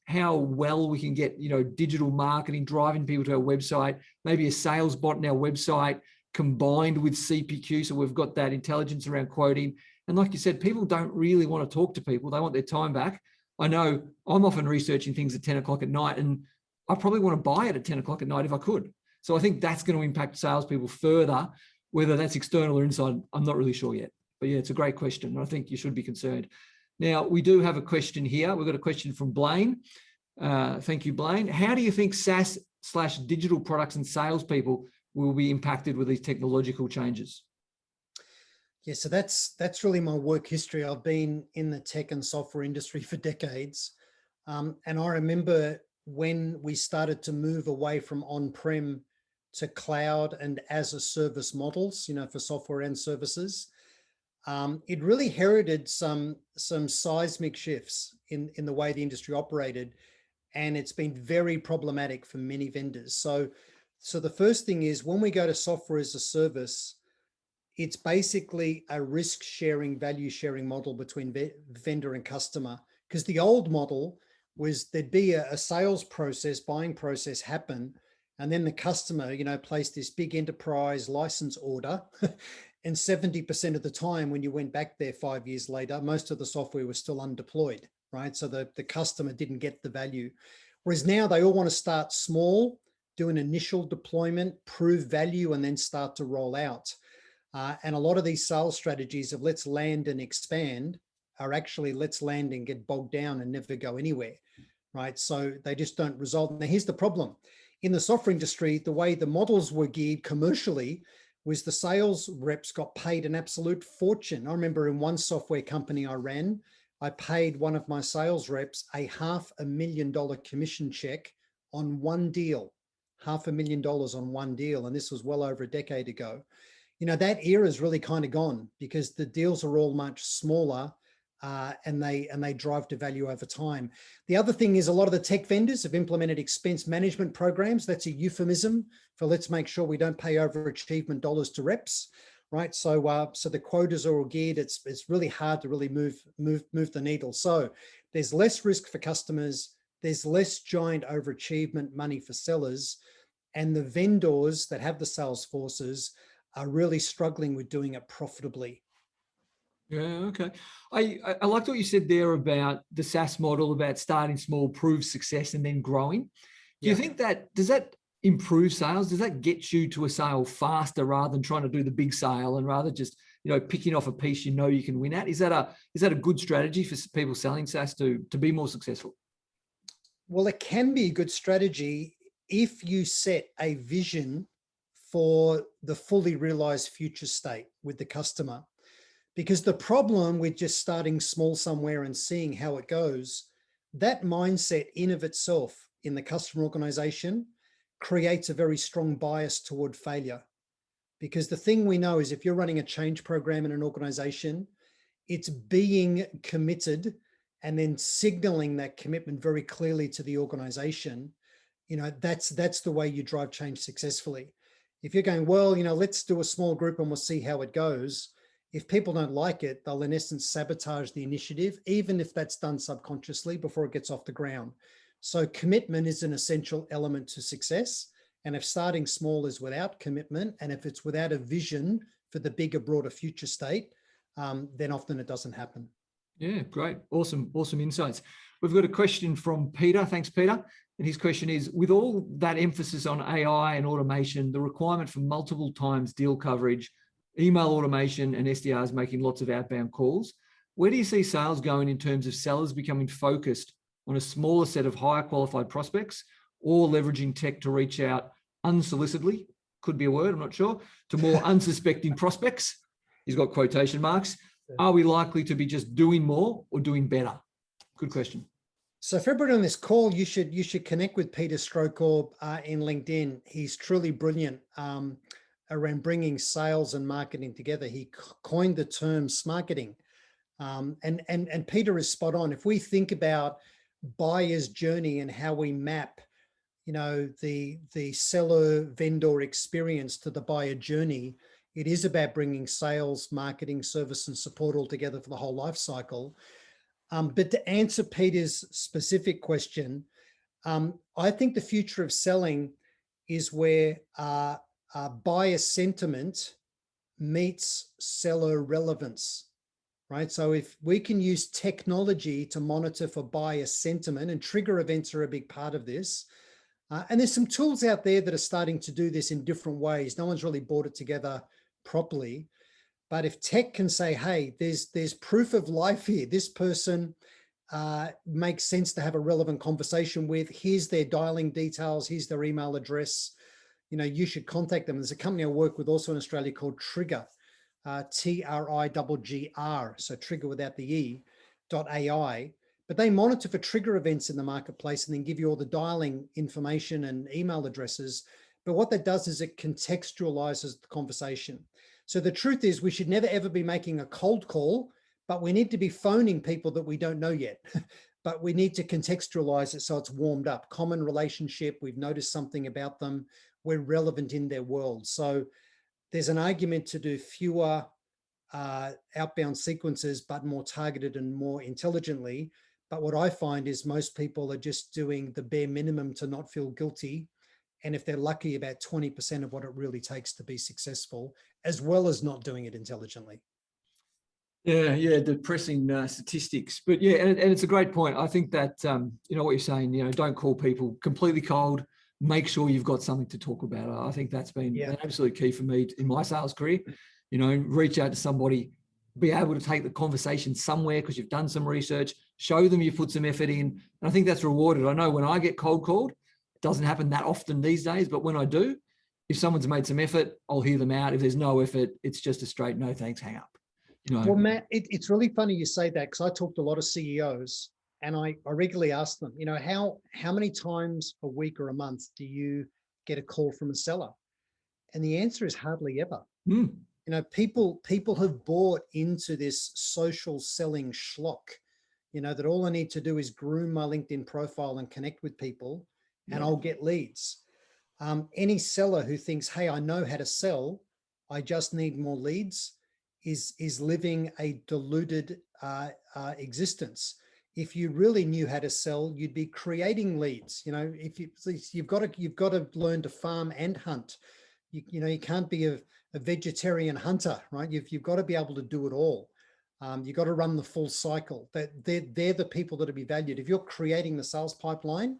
S2: how well we can get, digital marketing, driving people to our website, maybe a sales bot in our website combined with CPQ. So we've got that intelligence around quoting. And like you said, people don't really want to talk to people. They want their time back. I know I'm often researching things at 10 o'clock at night, and I probably want to buy it at 10 o'clock at night if I could. So I think that's going to impact salespeople further, whether that's external or inside. I'm not really sure yet. But yeah, it's a great question, and I think you should be concerned. Now, we do have a question here. We've got a question from Blaine. Thank you, Blaine. How do you think SaaS/digital products and salespeople will be impacted with these technological changes?
S3: Yeah, so that's really my work history. I've been in the tech and software industry for decades. And I remember when we started to move away from on-prem to cloud and as a service models, for software and services. It really heralded some seismic shifts in the way the industry operated, and it's been very problematic for many vendors. So the first thing is, when we go to software as a service, it's basically a risk sharing, value sharing model between vendor and customer. Because the old model was there'd be a sales process, buying process happen, and then the customer, placed this big enterprise license order. And 70% of the time when you went back there 5 years later, most of the software was still undeployed, right? So the customer didn't get the value. Whereas now they all want to start small, do an initial deployment, prove value, and then start to roll out. And a lot of these sales strategies of let's land and expand are actually let's land and get bogged down and never go anywhere, right? So they just don't resolve. Now, here's the problem. In the software industry, the way the models were geared commercially was the sales reps got paid an absolute fortune. I remember in one software company I ran, I paid one of my sales reps a $500,000 commission check on one deal, $500,000 on one deal. And this was well over a decade ago. That era is really kind of gone because the deals are all much smaller and they drive to value over time. The other thing is a lot of the tech vendors have implemented expense management programs. That's a euphemism for let's make sure we don't pay overachievement dollars to reps, right? So the quotas are all geared. It's really hard to really move the needle. So there's less risk for customers. There's less giant overachievement money for sellers, and the vendors that have the sales forces are really struggling with doing it profitably.
S2: Yeah, okay. I liked what you said there about the SaaS model, about starting small, prove success, and then growing. Do you think does that improve sales? Does that get you to a sale faster rather than trying to do the big sale and rather just, picking off a piece you can win at? Is that a good strategy for people selling SaaS to be more successful?
S3: Well, it can be a good strategy if you set a vision for the fully realized future state with the customer. Because the problem with just starting small somewhere and seeing how it goes, that mindset in of itself in the customer organization creates a very strong bias toward failure. Because the thing we know is if you're running a change program in an organization, it's being committed and then signaling that commitment very clearly to the organization. That's the way you drive change successfully. If you're going, well, let's do a small group and we'll see how it goes. If people don't like it, they'll in essence sabotage the initiative, even if that's done subconsciously before it gets off the ground. So commitment is an essential element to success. And if starting small is without commitment, and if it's without a vision for the bigger, broader future state, then often it doesn't happen.
S2: Yeah, great. Awesome insights. We've got a question from Peter. Thanks, Peter. And his question is, with all that emphasis on AI and automation, the requirement for multiple times deal coverage, email automation, and SDRs making lots of outbound calls, where do you see sales going in terms of sellers becoming focused on a smaller set of higher qualified prospects, or leveraging tech to reach out unsolicitedly, could be a word, I'm not sure, to more unsuspecting prospects? He's got quotation marks. Are we likely to be just doing more or doing better? Good question.
S3: So for everybody on this call, you should connect with Peter Strokorb in LinkedIn. He's truly brilliant around bringing sales and marketing together. He coined the term smarketing. And Peter is spot on. If we think about buyer's journey and how we map, the seller vendor experience to the buyer journey, it is about bringing sales, marketing, service, and support all together for the whole life cycle. But to answer Peter's specific question, I think the future of selling is where buyer sentiment meets seller relevance, right? So if we can use technology to monitor for buyer sentiment, and trigger events are a big part of this, and there's some tools out there that are starting to do this in different ways. No one's really brought it together properly. But if tech can say, hey, there's proof of life here, this person makes sense to have a relevant conversation with, here's their dialing details, here's their email address, you should contact them. There's a company I work with also in Australia called Trigger, TRIGGR, so Trigger without the E, .ai. But they monitor for trigger events in the marketplace and then give you all the dialing information and email addresses. But what that does is it contextualizes the conversation. So the truth is we should never, ever be making a cold call, but we need to be phoning people that we don't know yet. But we need to contextualize it so it's warmed up. Common relationship, we've noticed something about them, we're relevant in their world. So there's an argument to do fewer outbound sequences, but more targeted and more intelligently. But what I find is most people are just doing the bare minimum to not feel guilty. And if they're lucky, about 20% of what it really takes to be successful, as well as not doing it intelligently.
S2: Yeah, depressing statistics. But yeah, and it's a great point. I think that, what you're saying, don't call people completely cold. Make sure you've got something to talk about. I think that's been an absolute key for me in my sales career. Reach out to somebody, be able to take the conversation somewhere because you've done some research, show them you've put some effort in. And I think that's rewarded. I know when I get cold called, it doesn't happen that often these days, but when I do, if someone's made some effort, I'll hear them out. If there's no effort, it's just a straight no thanks, hang up.
S3: Well, Matt, it's really funny you say that, because I talk to a lot of CEOs and I regularly ask them, how many times a week or a month do you get a call from a seller? And the answer is hardly ever. People have bought into this social selling schlock, that all I need to do is groom my LinkedIn profile and connect with people and I'll get leads. Any seller who thinks, hey, I know how to sell, I just need more leads, is living a deluded existence. If you really knew how to sell, you'd be creating leads. If you've got to learn to farm and hunt. You can't be a vegetarian hunter, right? You've got to be able to do it all. You've got to run the full cycle. They're the people that will be valued. If you're creating the sales pipeline,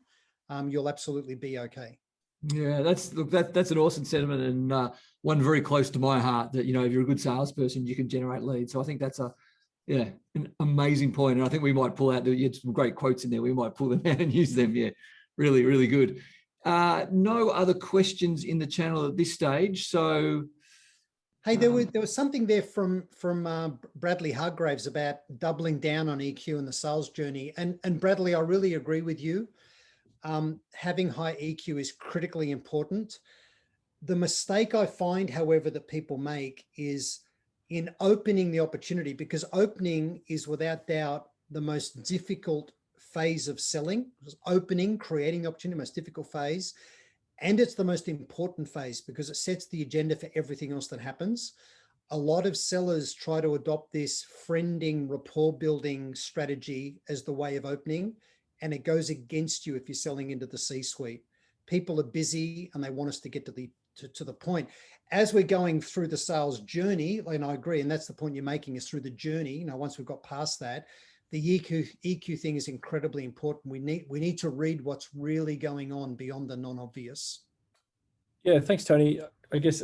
S3: you'll absolutely be okay.
S2: Yeah, that's an awesome sentiment, and one very close to my heart, that, if you're a good salesperson, you can generate leads. So I think that's an amazing point. And I think we might pull out, you had some great quotes in there. We might pull them out and use them. Yeah, really, really good. No other questions in the channel at this stage. So,
S3: hey, there was something there from Bradley Hargraves about doubling down on EQ in the sales journey. And Bradley, I really agree with you. having high EQ is critically important. The mistake I find, however, that people make is in opening the opportunity, because opening is without doubt the most difficult phase of selling. Opening, creating the opportunity, most difficult phase. And it's the most important phase because it sets the agenda for everything else that happens. A lot of sellers try to adopt this friending, rapport building strategy as the way of opening, and it goes against you if you're selling into the C-suite. People are busy and they want us to get to the point. As we're going through the sales journey, and I agree, and that's the point you're making, is through the journey. Once we've got past that, the EQ thing is incredibly important. We need to read what's really going on beyond the non-obvious.
S4: Yeah, thanks, Tony. I guess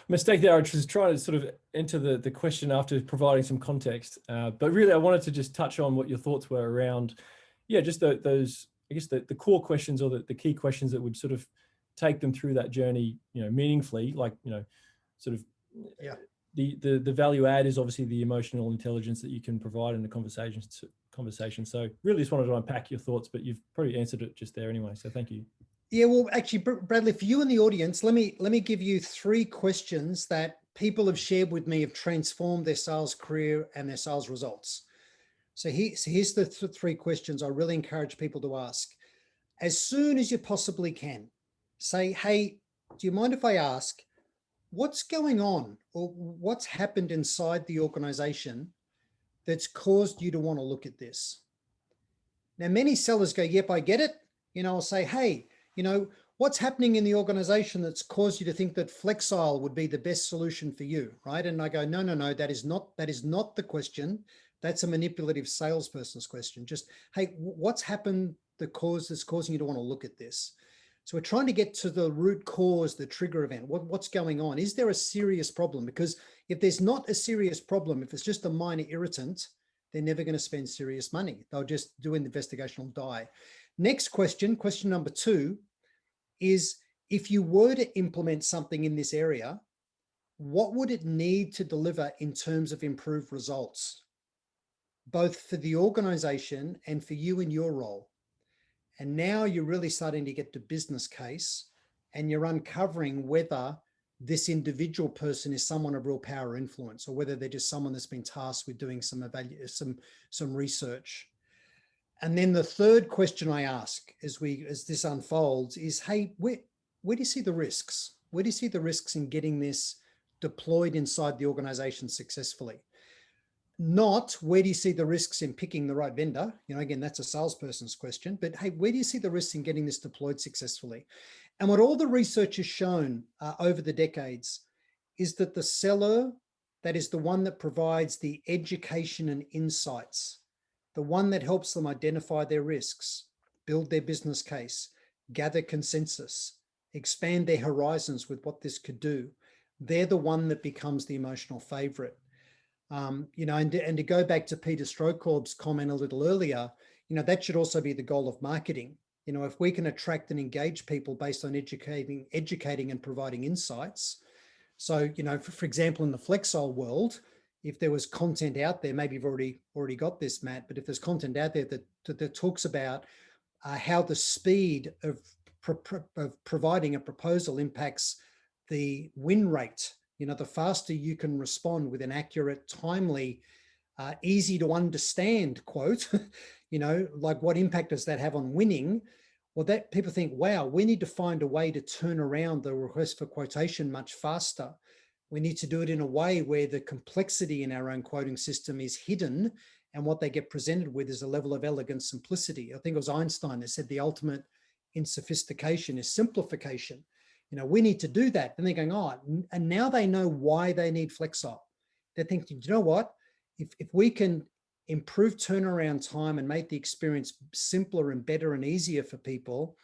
S4: mistake there. I was trying to sort of enter the question after providing some context, but really I wanted to just touch on what your thoughts were around, yeah, just those, I guess the core questions, or the key questions that would sort of take them through that journey, meaningfully, like, sort of,
S3: yeah.
S4: The value add is obviously the emotional intelligence that you can provide in the conversation. So really just wanted to unpack your thoughts, but you've probably answered it just there anyway. So thank you.
S3: Yeah, well, actually, Bradley, for you and the audience, let me give you 3 questions that people have shared with me have transformed their sales career and their sales results. So here's the 3 questions I really encourage people to ask. As soon as you possibly can, say, hey, do you mind if I ask, what's going on, or what's happened inside the organization that's caused you to want to look at this? Now, many sellers go, yep, I get it. I'll say, hey, what's happening in the organization that's caused you to think that Flexile would be the best solution for you, right? And I go, no, that is not the question. That's a manipulative salesperson's question. Just, hey, what's happened that's causing you to want to look at this? So we're trying to get to the root cause, the trigger event. What's going on? Is there a serious problem? Because if there's not a serious problem, if it's just a minor irritant, they're never going to spend serious money. They'll just do an investigation or die. Next question number 2, is if you were to implement something in this area, what would it need to deliver in terms of improved results, both for the organization and for you in your role? And now you're really starting to get to business case, and you're uncovering whether this individual person is someone of real power or influence, or whether they're just someone that's been tasked with doing some research. And then the 3rd question I ask as this unfolds is, hey, where do you see the risks? Where do you see the risks in getting this deployed inside the organization successfully? Not where do you see the risks in picking the right vendor? Again, that's a salesperson's question, but hey, where do you see the risks in getting this deployed successfully? And what all the research has shown over the decades is that the seller, that is the one that provides the education and insights, the one that helps them identify their risks, build their business case, gather consensus, expand their horizons with what this could do, they're the one that becomes the emotional favorite. And to go back to Peter Strokorb's comment a little earlier, that should also be the goal of marketing. If we can attract and engage people based on educating and providing insights. So, for example, in the Flexile world, if there was content out there, maybe you've already got this, Matt, but if there's content out there that talks about how the speed of providing a proposal impacts the win rate, the faster you can respond with an accurate, timely, easy to understand quote, like what impact does that have on winning? Well, that people think, wow, we need to find a way to turn around the request for quotation much faster. We need to do it in a way where the complexity in our own quoting system is hidden, and what they get presented with is a level of elegant simplicity. I think it was Einstein that said the ultimate in sophistication is simplification. We need to do that. And they're going, oh, and now they know why they need Flexile. They're thinking, you know what? If we can improve turnaround time and make the experience simpler and better and easier for people,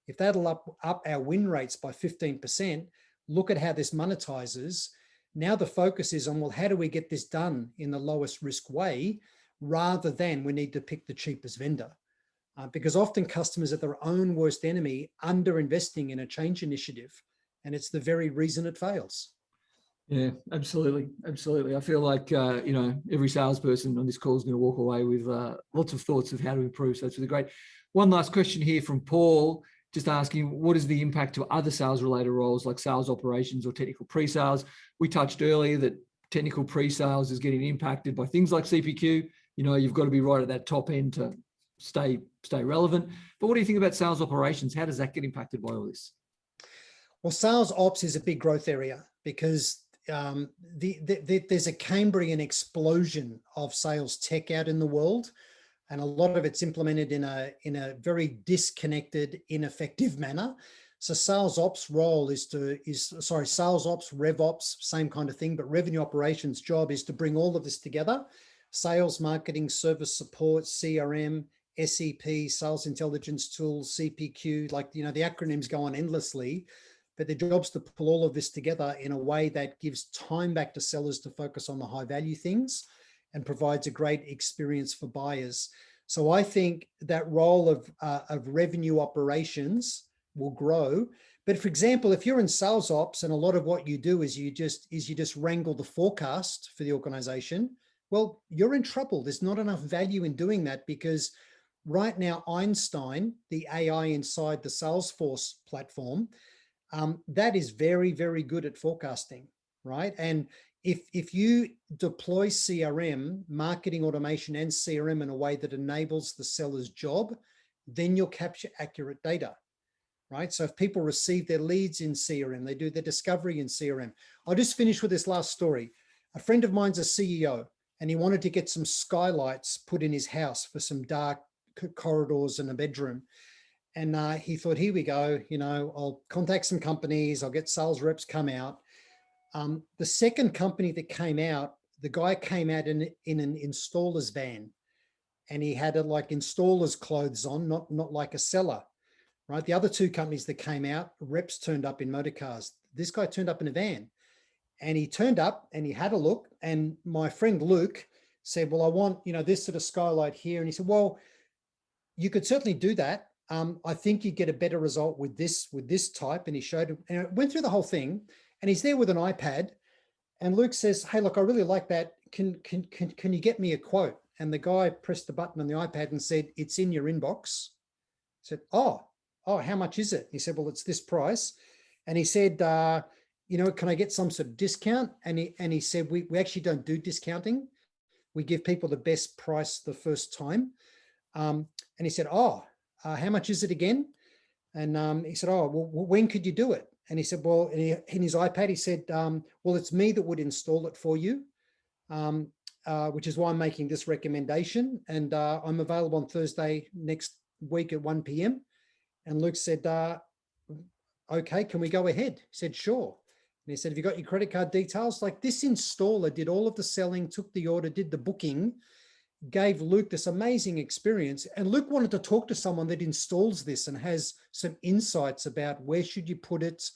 S3: if that'll up our win rates by 15%, look at how this monetizes. Now the focus is on, well, how do we get this done in the lowest risk way, rather than we need to pick the cheapest vendor. Because often customers are their own worst enemy, under investing in a change initiative. And it's the very reason it fails.
S2: Yeah, absolutely. Absolutely. I feel like, every salesperson on this call is going to walk away with lots of thoughts of how to improve. So that's really great. One last question here from Paul, just asking, what is the impact to other sales related roles like sales operations or technical pre-sales? We touched earlier that technical pre-sales is getting impacted by things like CPQ. You've got to be right at that top end to stay relevant. But what do you think about sales operations? How does that get impacted by all this?
S3: Well, sales ops is a big growth area because there's a Cambrian explosion of sales tech out in the world, and a lot of it's implemented in a very disconnected, ineffective manner. So sales ops role sales ops, rev ops, same kind of thing, but revenue operations job is to bring all of this together: sales, marketing, service support, CRM, SEP, sales intelligence tools, CPQ, the acronyms go on endlessly. But the job's to pull all of this together in a way that gives time back to sellers to focus on the high value things and provides a great experience for buyers. So I think that role of revenue operations will grow. But for example, if you're in sales ops and a lot of what you do is you just wrangle the forecast for the organization, well, you're in trouble. There's not enough value in doing that, because right now Einstein, the AI inside the Salesforce platform, that is very, very good at forecasting, right? And if you deploy CRM, marketing automation and CRM in a way that enables the seller's job, then you'll capture accurate data, right? So if people receive their leads in CRM, they do their discovery in CRM. I'll just finish with this last story. A friend of mine's a CEO, and he wanted to get some skylights put in his house for some dark corridors and a bedroom. And he thought, here we go, I'll contact some companies, I'll get sales reps come out. The second company that came out, the guy came out in an installer's van, and he had like installer's clothes on, not like a seller, right? The other two companies that came out, reps turned up in motor cars. This guy turned up in a van, and he turned up and he had a look. And my friend Luke said, well, I want, this sort of skylight here. And he said, well, you could certainly do that. I think you get a better result with this type. And he showed him, and I went through the whole thing, and he's there with an iPad, and Luke says, hey, look, I really like that. Can you get me a quote? And the guy pressed the button on the iPad and said, it's in your inbox. I said, oh, how much is it? He said, well, it's this price. And he said, can I get some sort of discount? And he said, we actually don't do discounting. We give people the best price the first time. And he said, how much is it again? And he said, well, when could you do it? And he said, well, in his iPad, he said, well, it's me that would install it for you, which is why I'm making this recommendation. And I'm available on Thursday next week at 1 p.m. And Luke said, okay, can we go ahead? He said, sure. And he said, have you got your credit card details? Like, this installer did all of the selling, took the order, did the booking, gave Luke this amazing experience. And Luke wanted to talk to someone that installs this and has some insights about where should you put it?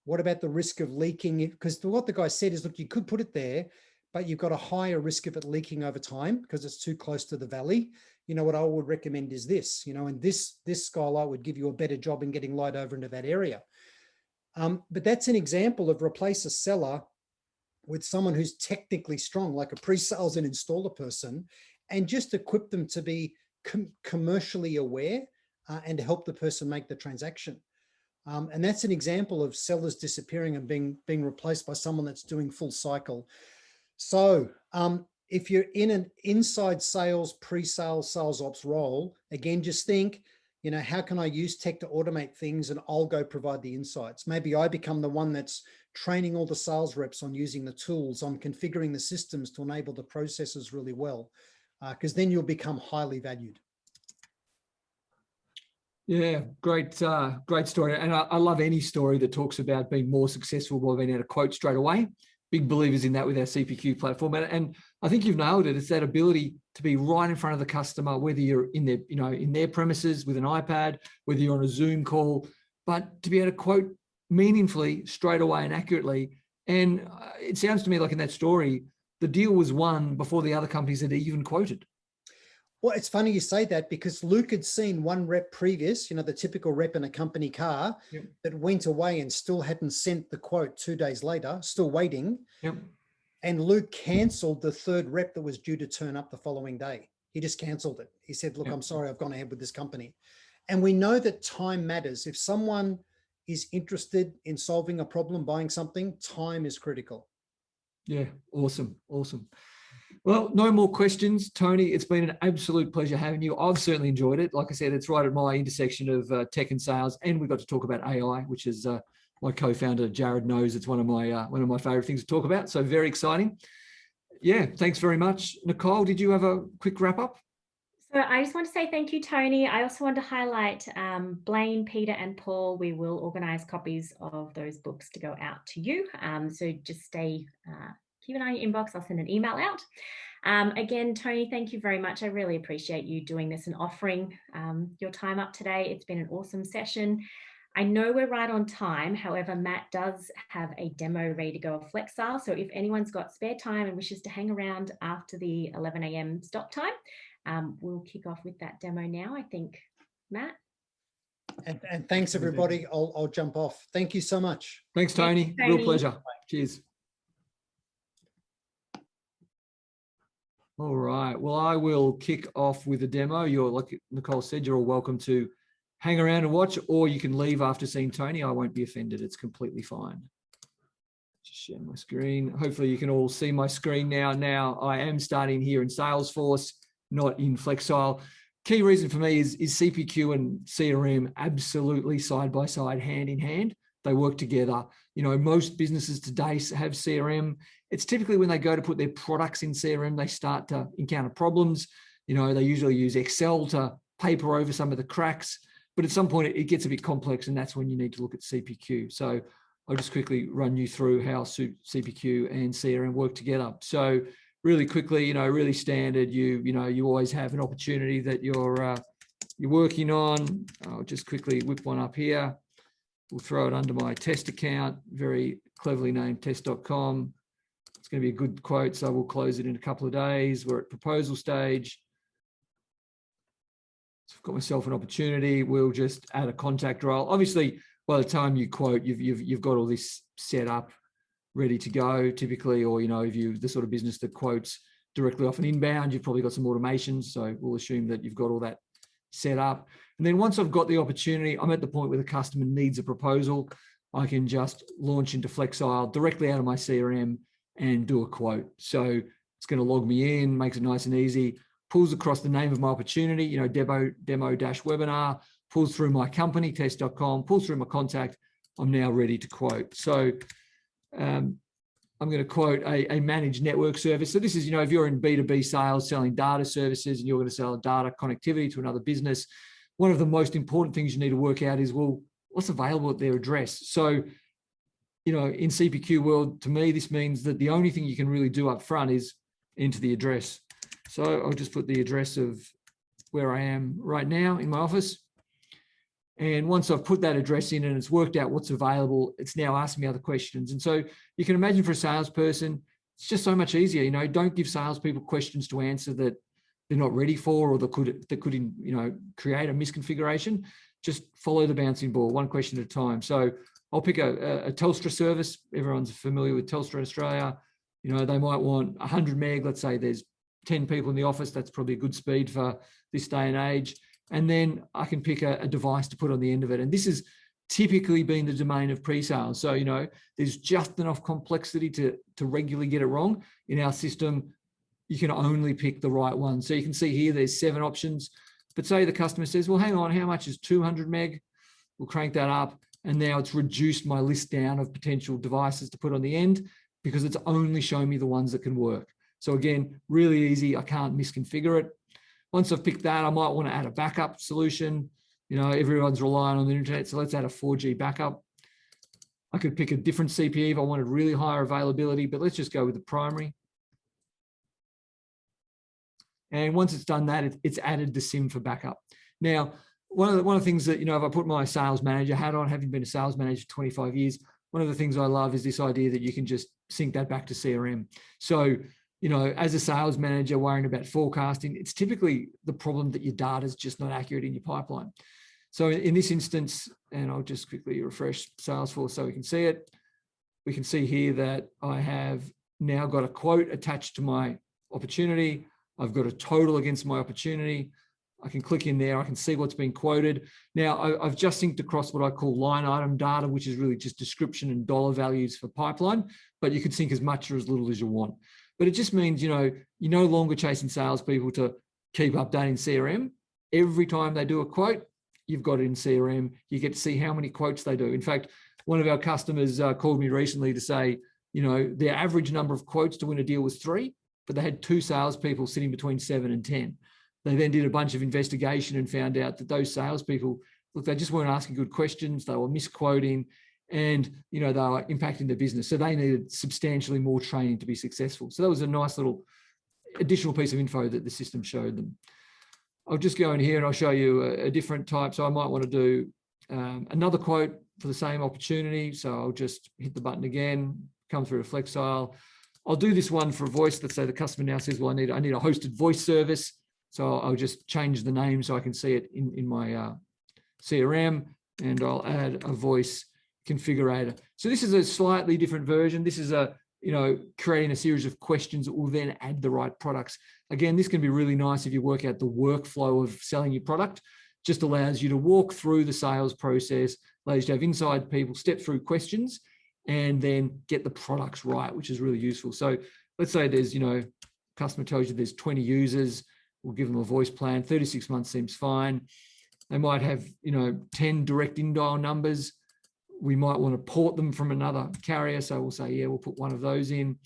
S3: What about the risk of leaking? Because what the guy said is, look, you could put it there, but you've got a higher risk of it leaking over time because it's too close to the valley. What I would recommend is this, and this skylight would give you a better job in getting light over into that area. But that's an example of replace a seller with someone who's technically strong, like a pre-sales and installer person, and just equip them to be commercially aware and to help the person make the transaction. And that's an example of sellers disappearing and being replaced by someone that's doing full cycle. So if you're in an inside sales, pre-sales, sales ops role, again, just think, how can I use tech to automate things, and I'll go provide the insights. Maybe I become the one that's training all the sales reps on using the tools, on configuring the systems to enable the processes really well, because then you'll become highly valued.
S2: Yeah, great story. And I love any story that talks about being more successful by being able to quote straight away. Big believers in that with our CPQ platform. And I think you've nailed it. It's that ability to be right in front of the customer, whether you're in their, in their premises with an iPad, whether you're on a Zoom call, but to be able to quote meaningfully, straight away and accurately. And it sounds to me like in that story, the deal was won before the other companies had even quoted.
S3: Well, it's funny you say that, because Luke had seen one rep previous, the typical rep in a company car,
S2: Yep.
S3: that went away and still hadn't sent the quote 2 days later, still waiting.
S2: Yep.
S3: And Luke cancelled the third rep that was due to turn up the following day. He just cancelled it. He said, look,
S2: Yep.
S3: I'm sorry, I've gone ahead with this company. And we know that time matters. If someone is interested in solving a problem, buying something, time is critical.
S2: Yeah, awesome. Awesome. Well, no more questions, Tony. It's been an absolute pleasure having you. I've certainly enjoyed it. Like I said, it's right at my intersection of tech and sales, and we got to talk about AI, which is my co-founder Jared knows it's one of my favorite things to talk about. So very exciting. Yeah, thanks very much, Nicole. Did you have a quick wrap up?
S1: So I just want to say thank you, Tony. I also want to highlight Blaine, Peter, and Paul. We will organise copies of those books to go out to you. So just keep an eye on your inbox. I'll send an email out. Again, Tony, thank you very much. I really appreciate you doing this and offering your time up today. It's been an awesome session. I know we're right on time. However, Matt does have a demo ready to go of Flexile. So if anyone's got spare time and wishes to hang around after the 11 a.m. stop time, we'll kick off with that demo now, I think, Matt.
S3: And thanks, everybody. I'll jump off. Thank you so much.
S2: Thanks, Tony. Real pleasure. Cheers. All right. Well, I will kick off with a demo. Like Nicole said, you're all welcome to hang around and watch, or you can leave after seeing Tony. I won't be offended. It's completely fine. Just share my screen. Hopefully you can all see my screen now. Now I am starting here in Salesforce, not in Flexile. Key reason for me is CPQ and CRM absolutely side by side, hand in hand. They work together. Most businesses today have CRM. It's typically when they go to put their products in CRM, they start to encounter problems. They usually use Excel to paper over some of the cracks, but at some point it gets a bit complex, and that's when you need to look at CPQ. So I'll just quickly run you through how CPQ and CRM work together. So really quickly, really standard, you always have an opportunity that you're working on. I'll just quickly whip one up here. We'll throw it under my test account, very cleverly named test.com. It's going to be a good quote, so we'll close it in a couple of days. We're at proposal stage. So I've got myself an opportunity. We'll just add a contact role. Obviously, by the time you quote, you've got all this set up, ready to go, typically, or if you're the sort of business that quotes directly off an inbound, you've probably got some automations. So we'll assume that you've got all that set up. And then once I've got the opportunity, I'm at the point where the customer needs a proposal. I can just launch into Flexile directly out of my CRM and do a quote. So it's going to log me in, makes it nice and easy, pulls across the name of my opportunity, demo-webinar, pulls through my company, test.com, pulls through my contact. I'm now ready to quote. So I'm going to quote a managed network service. So this is, if you're in B2B sales, selling data services, and you're going to sell data connectivity to another business, one of the most important things you need to work out is, well, what's available at their address? So, in CPQ world, to me, this means that the only thing you can really do up front is enter the address. So I'll just put the address of where I am right now in my office. And once I've put that address in and it's worked out what's available, it's now asking me other questions. And so you can imagine for a salesperson, it's just so much easier. Don't give salespeople questions to answer that they're not ready for, or that could create a misconfiguration. Just follow the bouncing ball, one question at a time. So I'll pick a Telstra service. Everyone's familiar with Telstra Australia. They might want 100 meg. Let's say there's 10 people in the office. That's probably a good speed for this day and age. And then I can pick a device to put on the end of it. And this has typically been the domain of pre-sales. So, there's just enough complexity to regularly get it wrong. In our system, you can only pick the right one. So you can see here, there's 7 options. But say the customer says, well, hang on, how much is 200 meg? We'll crank that up. And now it's reduced my list down of potential devices to put on the end, because it's only showing me the ones that can work. So again, really easy. I can't misconfigure it. Once I've picked that, I might want to add a backup solution. Everyone's relying on the internet, so let's add a 4G backup. I could pick a different CPE if I wanted really higher availability, but let's just go with the primary. And once it's done that, it's added the SIM for backup. Now, one of the things that, if I put my sales manager hat on, having been a sales manager for 25 years, one of the things I love is this idea that you can just sync that back to CRM. So you know, as a sales manager worrying about forecasting, it's typically the problem that your data is just not accurate in your pipeline. So in this instance, and I'll just quickly refresh Salesforce so we can see it. We can see here that I have now got a quote attached to my opportunity. I've got a total against my opportunity. I can click in there. I can see what's been quoted. Now, I've just synced across what I call line item data, which is really just description and dollar values for pipeline, but you could sync as much or as little as you want. But it just means, you know, you're no longer chasing salespeople to keep updating CRM. Every time they do a quote, you've got it in CRM. You get to see how many quotes they do. In fact, one of our customers called me recently to say, you know, their average number of quotes to win a deal was 3, but they had 2 salespeople sitting between 7 and 10. They then did a bunch of investigation and found out that those salespeople, look, they just weren't asking good questions. They were misquoting and, you know, they were impacting their business. So they needed substantially more training to be successful. So that was a nice little additional piece of info that the system showed them. I'll just go in here and I'll show you a different type. So I might want to do another quote for the same opportunity. So I'll just hit the button again, come through to Flexile. I'll do this one for a voice. Let's say the customer now says, well, I need a hosted voice service. So I'll just change the name so I can see it in my CRM, and I'll add a voice configurator. So this is a slightly different version. This is creating a series of questions that will then add the right products. Again, this can be really nice if you work out the workflow of selling your product. Just allows you to walk through the sales process, allows you to have inside people step through questions and then get the products right, which is really useful. So let's say there's, customer tells you there's 20 users. We'll give them a voice plan. 36 months seems fine. They might have, 10 direct in-dial numbers. We might want to port them from another carrier. So we'll say, yeah, we'll put one of those in.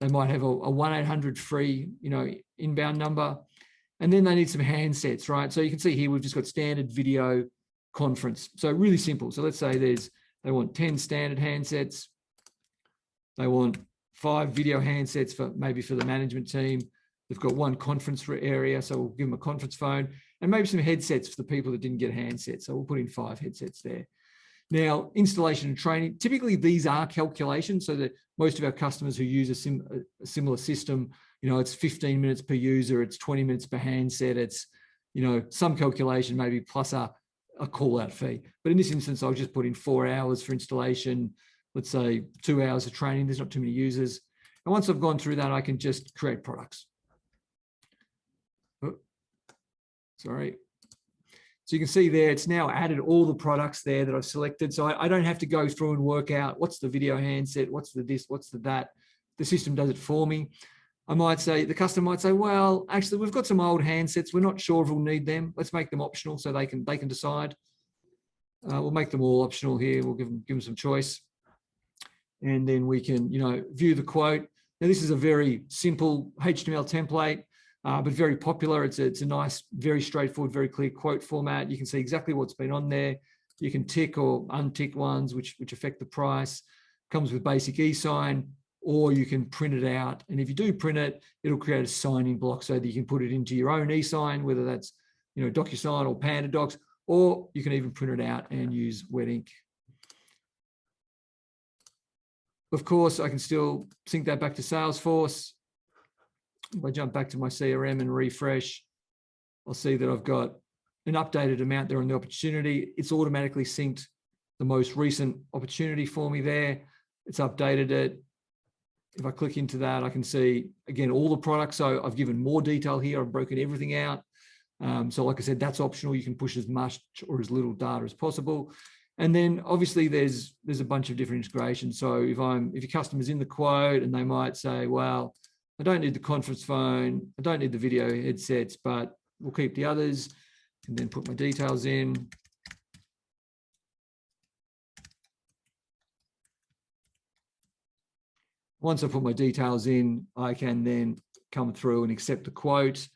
S2: They might have a 1-800 free, inbound number. And then they need some handsets, right? So you can see here, we've just got standard video conference. So really simple. So let's say they want 10 standard handsets. They want 5 video handsets for the management team. They've got 1 conference area. So we'll give them a conference phone and maybe some headsets for the people that didn't get handsets. So we'll put in 5 headsets there. Now, installation and training, typically these are calculations, so that most of our customers who use a similar system, it's 15 minutes per user, it's 20 minutes per handset, it's, some calculation maybe plus a call out fee. But in this instance, I'll just put in 4 hours for installation, let's say 2 hours of training, there's not too many users. And once I've gone through that, I can just create products. Oh, sorry. So you can see there, it's now added all the products there that I've selected. So I don't have to go through and work out what's the video handset, what's the this, what's the that. The system does it for me. The customer might say, well, actually, we've got some old handsets. We're not sure if we'll need them. Let's make them optional so they can decide. We'll make them all optional here. We'll give them some choice. And then we can, view the quote. Now, this is a very simple HTML template. But very popular. It's a nice, very straightforward, very clear quote format. You can see exactly what's been on there. You can tick or untick ones which affect the price. Comes with basic e-sign, or you can print it out. And if you do print it, it'll create a signing block so that you can put it into your own e-sign, whether that's DocuSign or PandaDocs, or you can even print it out and use wet ink. Of course, I can still sync that back to Salesforce. If I jump back to my CRM and refresh, I'll see that I've got an updated amount there on the opportunity. It's automatically synced the most recent opportunity for me there. It's updated it. If I click into that, I can see, again, all the products. So I've given more detail here. I've broken everything out. So like I said, that's optional. You can push as much or as little data as possible. And then obviously there's a bunch of different integrations. So if your customer's in the quote and they might say, well, I don't need the conference phone, I don't need the video headsets, but we'll keep the others, and then put my details in. Once I put my details in, I can then come through and accept the quote.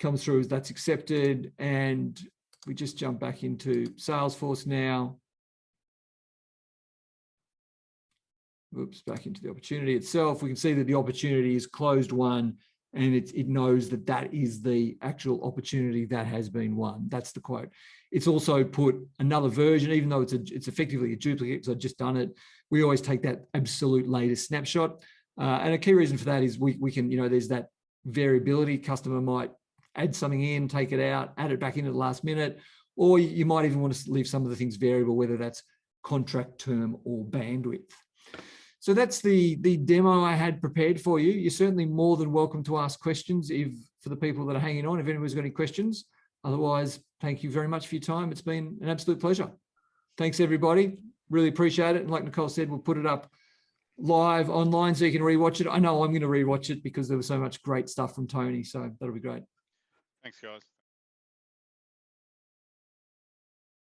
S2: Comes through as that's accepted, and we just jump back into Salesforce now. Oops, back into the opportunity itself. We can see that the opportunity is closed won, and it knows that that is the actual opportunity that has been won. That's the quote. It's also put another version, even though it's effectively a duplicate, because I've just done it. We always take that absolute latest snapshot. And a key reason for that is we can, there's that variability. Customer might add something in, take it out, add it back in at the last minute, or you might even want to leave some of the things variable, whether that's contract term or bandwidth. So that's the demo I had prepared for you. You're certainly more than welcome to ask questions for the people that are hanging on, if anyone's got any questions. Otherwise, thank you very much for your time. It's been an absolute pleasure. Thanks, everybody. Really appreciate it. And like Nicole said, we'll put it up live online so you can rewatch it. I know I'm going to rewatch it because there was so much great stuff from Tony. So that'll be great.
S5: Thanks, guys.